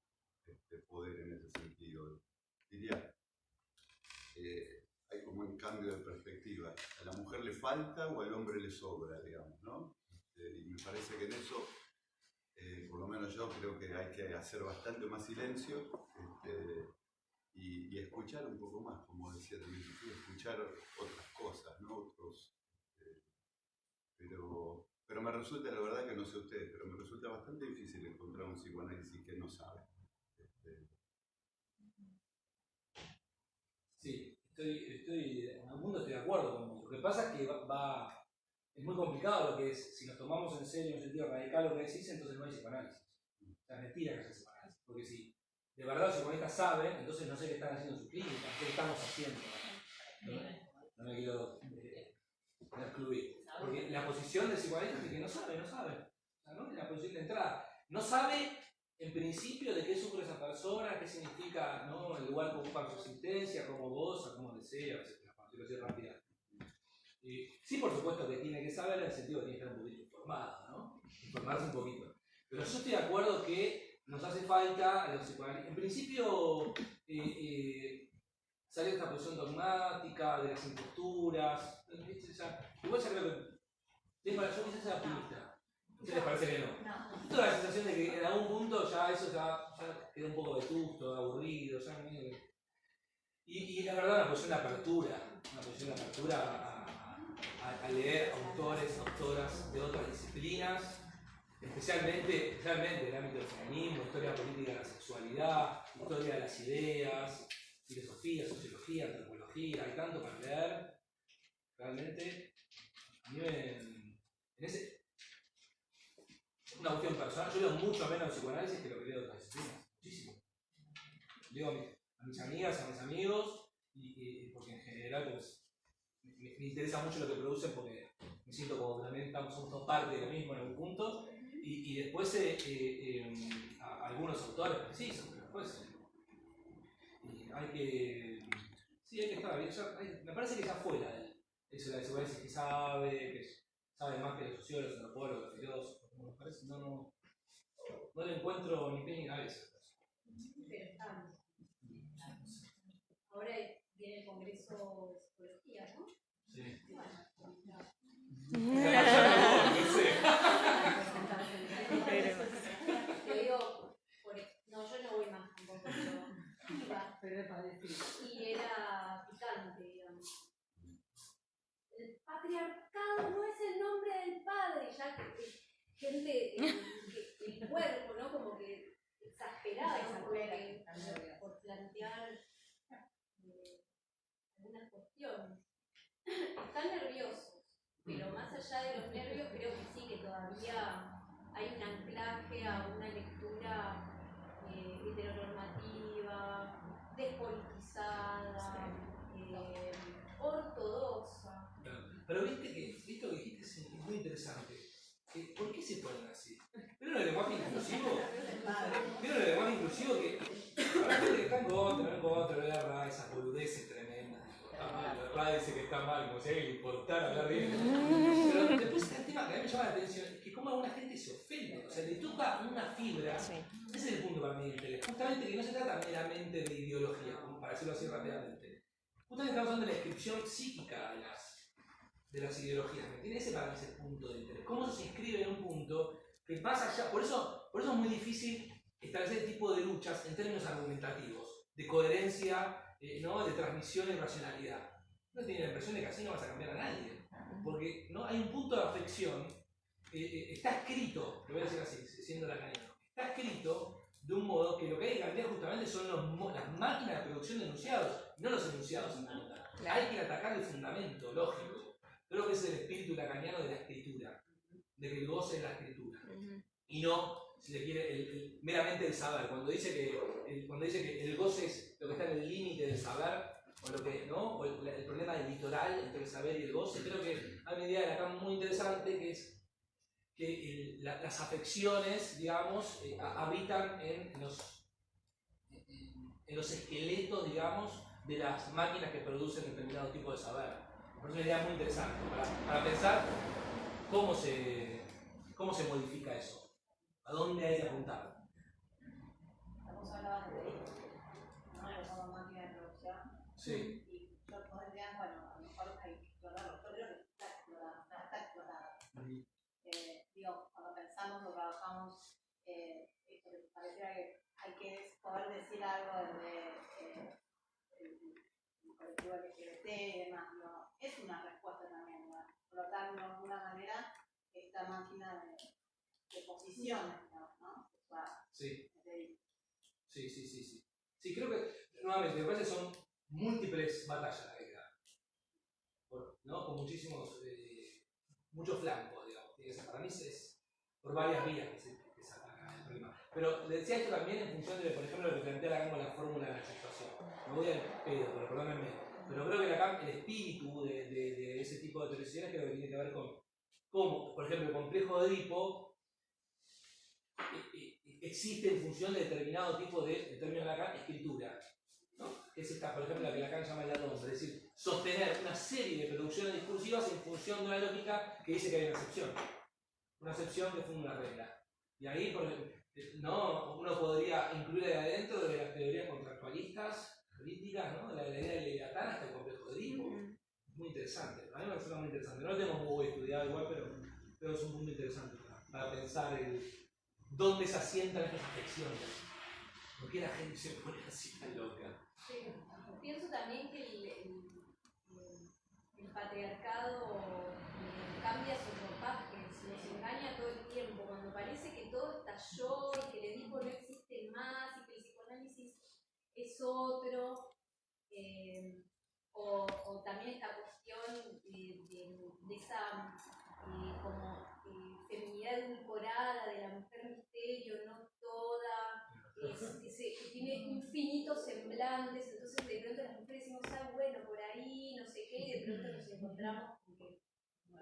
poder en ese sentido. Diría, hay como un cambio de perspectiva. ¿A la mujer le falta o al hombre le sobra, digamos, ¿no? Y me parece que en eso, por lo menos yo creo que hay que hacer bastante más silencio y escuchar un poco más, como decía también, escuchar otras cosas, ¿no? Pero me resulta, la verdad que no sé ustedes, pero me resulta bastante difícil encontrar un psicoanálisis que no sabe. Sí, en algún punto estoy de acuerdo con vos. Lo que pasa es que va es muy complicado lo que es, si nos tomamos en serio en un sentido radical lo que decís, entonces no hay psicoanálisis. O sea, es mentira que haya psicoanálisis. Porque si de verdad los psicoanalistas saben, entonces no sé qué están haciendo en su clínica, qué estamos haciendo. No me quiero excluir. Porque la posición del psicoanalista es que no sabe. O sea, ¿no? La posición de entrada. No sabe, en principio, de qué sufre esa persona, qué significa, ¿no?, el lugar que ocupa su existencia, cómo goza, cómo desea, etc. Para decirlo así rápida. Sí, por supuesto que tiene que saber en el sentido que tiene que estar un poquito informado, ¿no? Informarse un poquito. Pero yo estoy de acuerdo que nos hace falta a los psicoanalistas. En principio, salir de esta posición dogmática, de las imposturas. Igual ya creo que. Yo quizás sea optimista. ¿A ustedes les parece que no? Yo tengo la sensación de que en algún punto ya eso ya queda un poco vetusto, aburrido, ya medio que. Y la verdad, una posición de apertura a leer autores, autoras de otras disciplinas, especialmente el ámbito del feminismo, historia política de la sexualidad, historia de las ideas, filosofía, sociología, antropología, hay tanto para leer. Realmente, a mí una cuestión personal, yo leo mucho menos psicoanálisis que lo que leo de otras disciplinas, muchísimo. Leo a mis amigas, a mis amigos, porque en general pues, me interesa mucho lo que producen porque me siento como que también somos todos parte de lo mismo en algún punto, y después a algunos autores precisos, pero después hay que estar bien. Me parece que ya fuera eso de la psicoanálisis que sabe más que los sociólogos, los antropólogos, los filósofos. Me parece, no le encuentro ni pie ni cabeza. Ahora viene el Congreso de Psicología, ¿no? Sí. Yo digo, yo no voy más tampoco, pero iba. Y era picante, digamos. El patriarcado no es el nombre del padre, ya que gente, el cuerpo, ¿no? Como que exagerada por plantear algunas cuestiones. Están nerviosos, pero más allá de los nervios, creo que sí, que todavía hay un anclaje a una lectura heteronormativa, despolitizada, ortodoxa. Pero viste que dijiste es muy interesante. ¿Por qué se ponen así? ¿Vieron el lenguaje inclusivo? ¿Vieron el lenguaje inclusivo que habrá gente que está en contra de la RA, esas boludeces tremendas? La RA dice que está mal, como si a alguien le importara hablar bien. Pero después está el tema que a mí me llama la atención, es que cómo alguna gente se ofende, o sea, le toca una fibra. Sí. Ese es el punto para mí de interés. Justamente que no se trata meramente de ideología, como para decirlo así rápidamente. Justamente estamos hablando de la descripción psíquica de las ideologías. ¿Me entiendes? Ese para mí es el punto de interés. ¿Cómo eso se inscribe en un punto que pasa allá? Por eso es muy difícil establecer este tipo de luchas en términos argumentativos, de coherencia, ¿no?, de transmisión y racionalidad. No tiene la impresión de que así no vas a cambiar a nadie. Porque ¿no? hay un punto de afección, está escrito, lo voy a decir así, siendo lacaniano, está escrito de un modo que lo que hay que cambiar justamente son las máquinas de producción de enunciados, no los enunciados en realidad. Claro. Hay que atacar el fundamento lógico. Creo que ese es el espíritu lacaniano de la escritura, de que el goce es la escritura. Y no, si se quiere, meramente el saber. Cuando dice que el goce es lo que está en el límite del saber, o lo que, ¿no? O el problema del litoral entre el saber y el goce, creo que hay una idea de Lacan muy interesante que es que las afecciones, digamos, habitan en los esqueletos, digamos, de las máquinas que producen determinado tipo de saber. Es una idea muy interesante para pensar cómo se modifica eso, a dónde hay que apuntar. Estamos hablando de una máquina de producción. Sí. Y yo podría, bueno, a lo mejor hay que explorarlo. Yo creo que está explorada. Digo, cuando pensamos o trabajamos, esto que pareciera que hay que poder decir algo desde el colectivo LGBT y demás, ¿no? Es una respuesta también, ¿no? Explotar de alguna manera esta máquina de posiciones, ¿no? Sí. Sí, creo que, nuevamente, me parece que son múltiples batallas la que quedan, ¿no? Con muchísimos mucho flanco, digamos. Para mí es por varias vías que se ataca el problema. Pero le decía esto también en función de, por ejemplo, lo que plantea Lacan con la fórmula de la sexuación. Me voy al pedo, pero perdónenme. Pero creo que Lacan, el espíritu de ese tipo de teorías creo que tiene que ver con cómo, por ejemplo, el complejo de Edipo existe en función de determinado tipo de, en términos de Lacan, escritura, ¿no? Es esta, por ejemplo, la que Lacan llama el nombre, es decir, sostener una serie de producciones discursivas en función de una lógica que dice que hay una excepción que fue una regla. Y ahí, ¿no? Uno podría incluir ahí adentro de las teorías contractualistas, políticas, ¿no? La idea de Leviatán hasta el complejo de Edipo. Muy interesante, a mí me parece muy interesante. No lo tengo muy estudiado igual, pero es un punto interesante para pensar dónde se asientan estas afecciones. ¿Por qué la gente se pone así tan loca? Sí. Pienso también que el patriarcado cambia su ropaje, nos engaña todo el tiempo. Cuando parece que todo estalló y que el Edipo no existe más y que el psicoanálisis es otro, o también esta cuestión de esa como feminidad edulcorada de la mujer misterio, no toda, que tiene infinitos semblantes, entonces de pronto las mujeres decimos, bueno, por ahí, no sé qué, y de pronto nos encontramos con que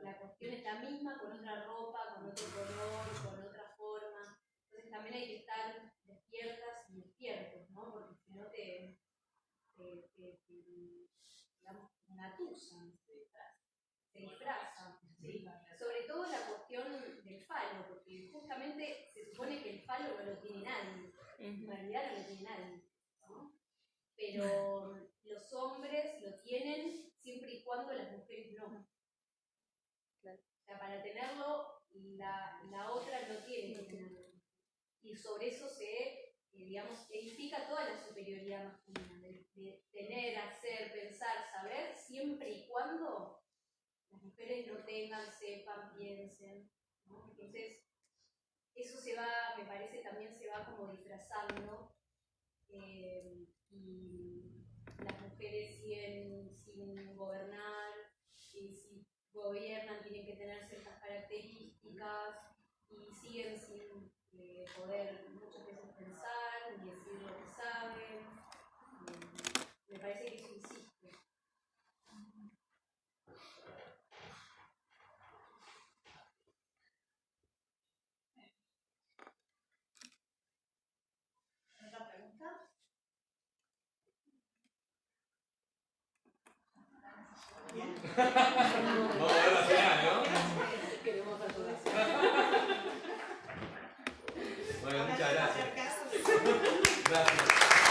la cuestión es la misma, con otra ropa, con otro color, con otra forma. Entonces también hay que estar despiertas y despiertos, ¿no? Porque si no te digamos, engatusan, se disfrazan. Sí. Sobre todo la cuestión del falo, porque justamente se supone que el falo no lo tiene nadie, en realidad no lo tiene nadie, ¿no? Pero los hombres lo tienen siempre y cuando las mujeres no. O sea, para tenerlo, la otra no tiene que tenerlo. Y sobre eso se, digamos, edifica toda la superioridad masculina, de tener, hacer, pensar, saber, siempre y cuando las mujeres no tengan, sepan, piensen, ¿no? Entonces, eso se va, me parece, también se va como disfrazando, y las mujeres siguen sin gobernar, y si gobiernan tienen que tener ciertas características, y siguen sin poder muchas veces pensar, ni decir lo que saben. Me parece que eso insiste. ¿Otra pregunta? Bien. Vamos a ver la final, ¿no? Queremos ver todas. Bueno, muchas gracias. Hacer caso. Gracias.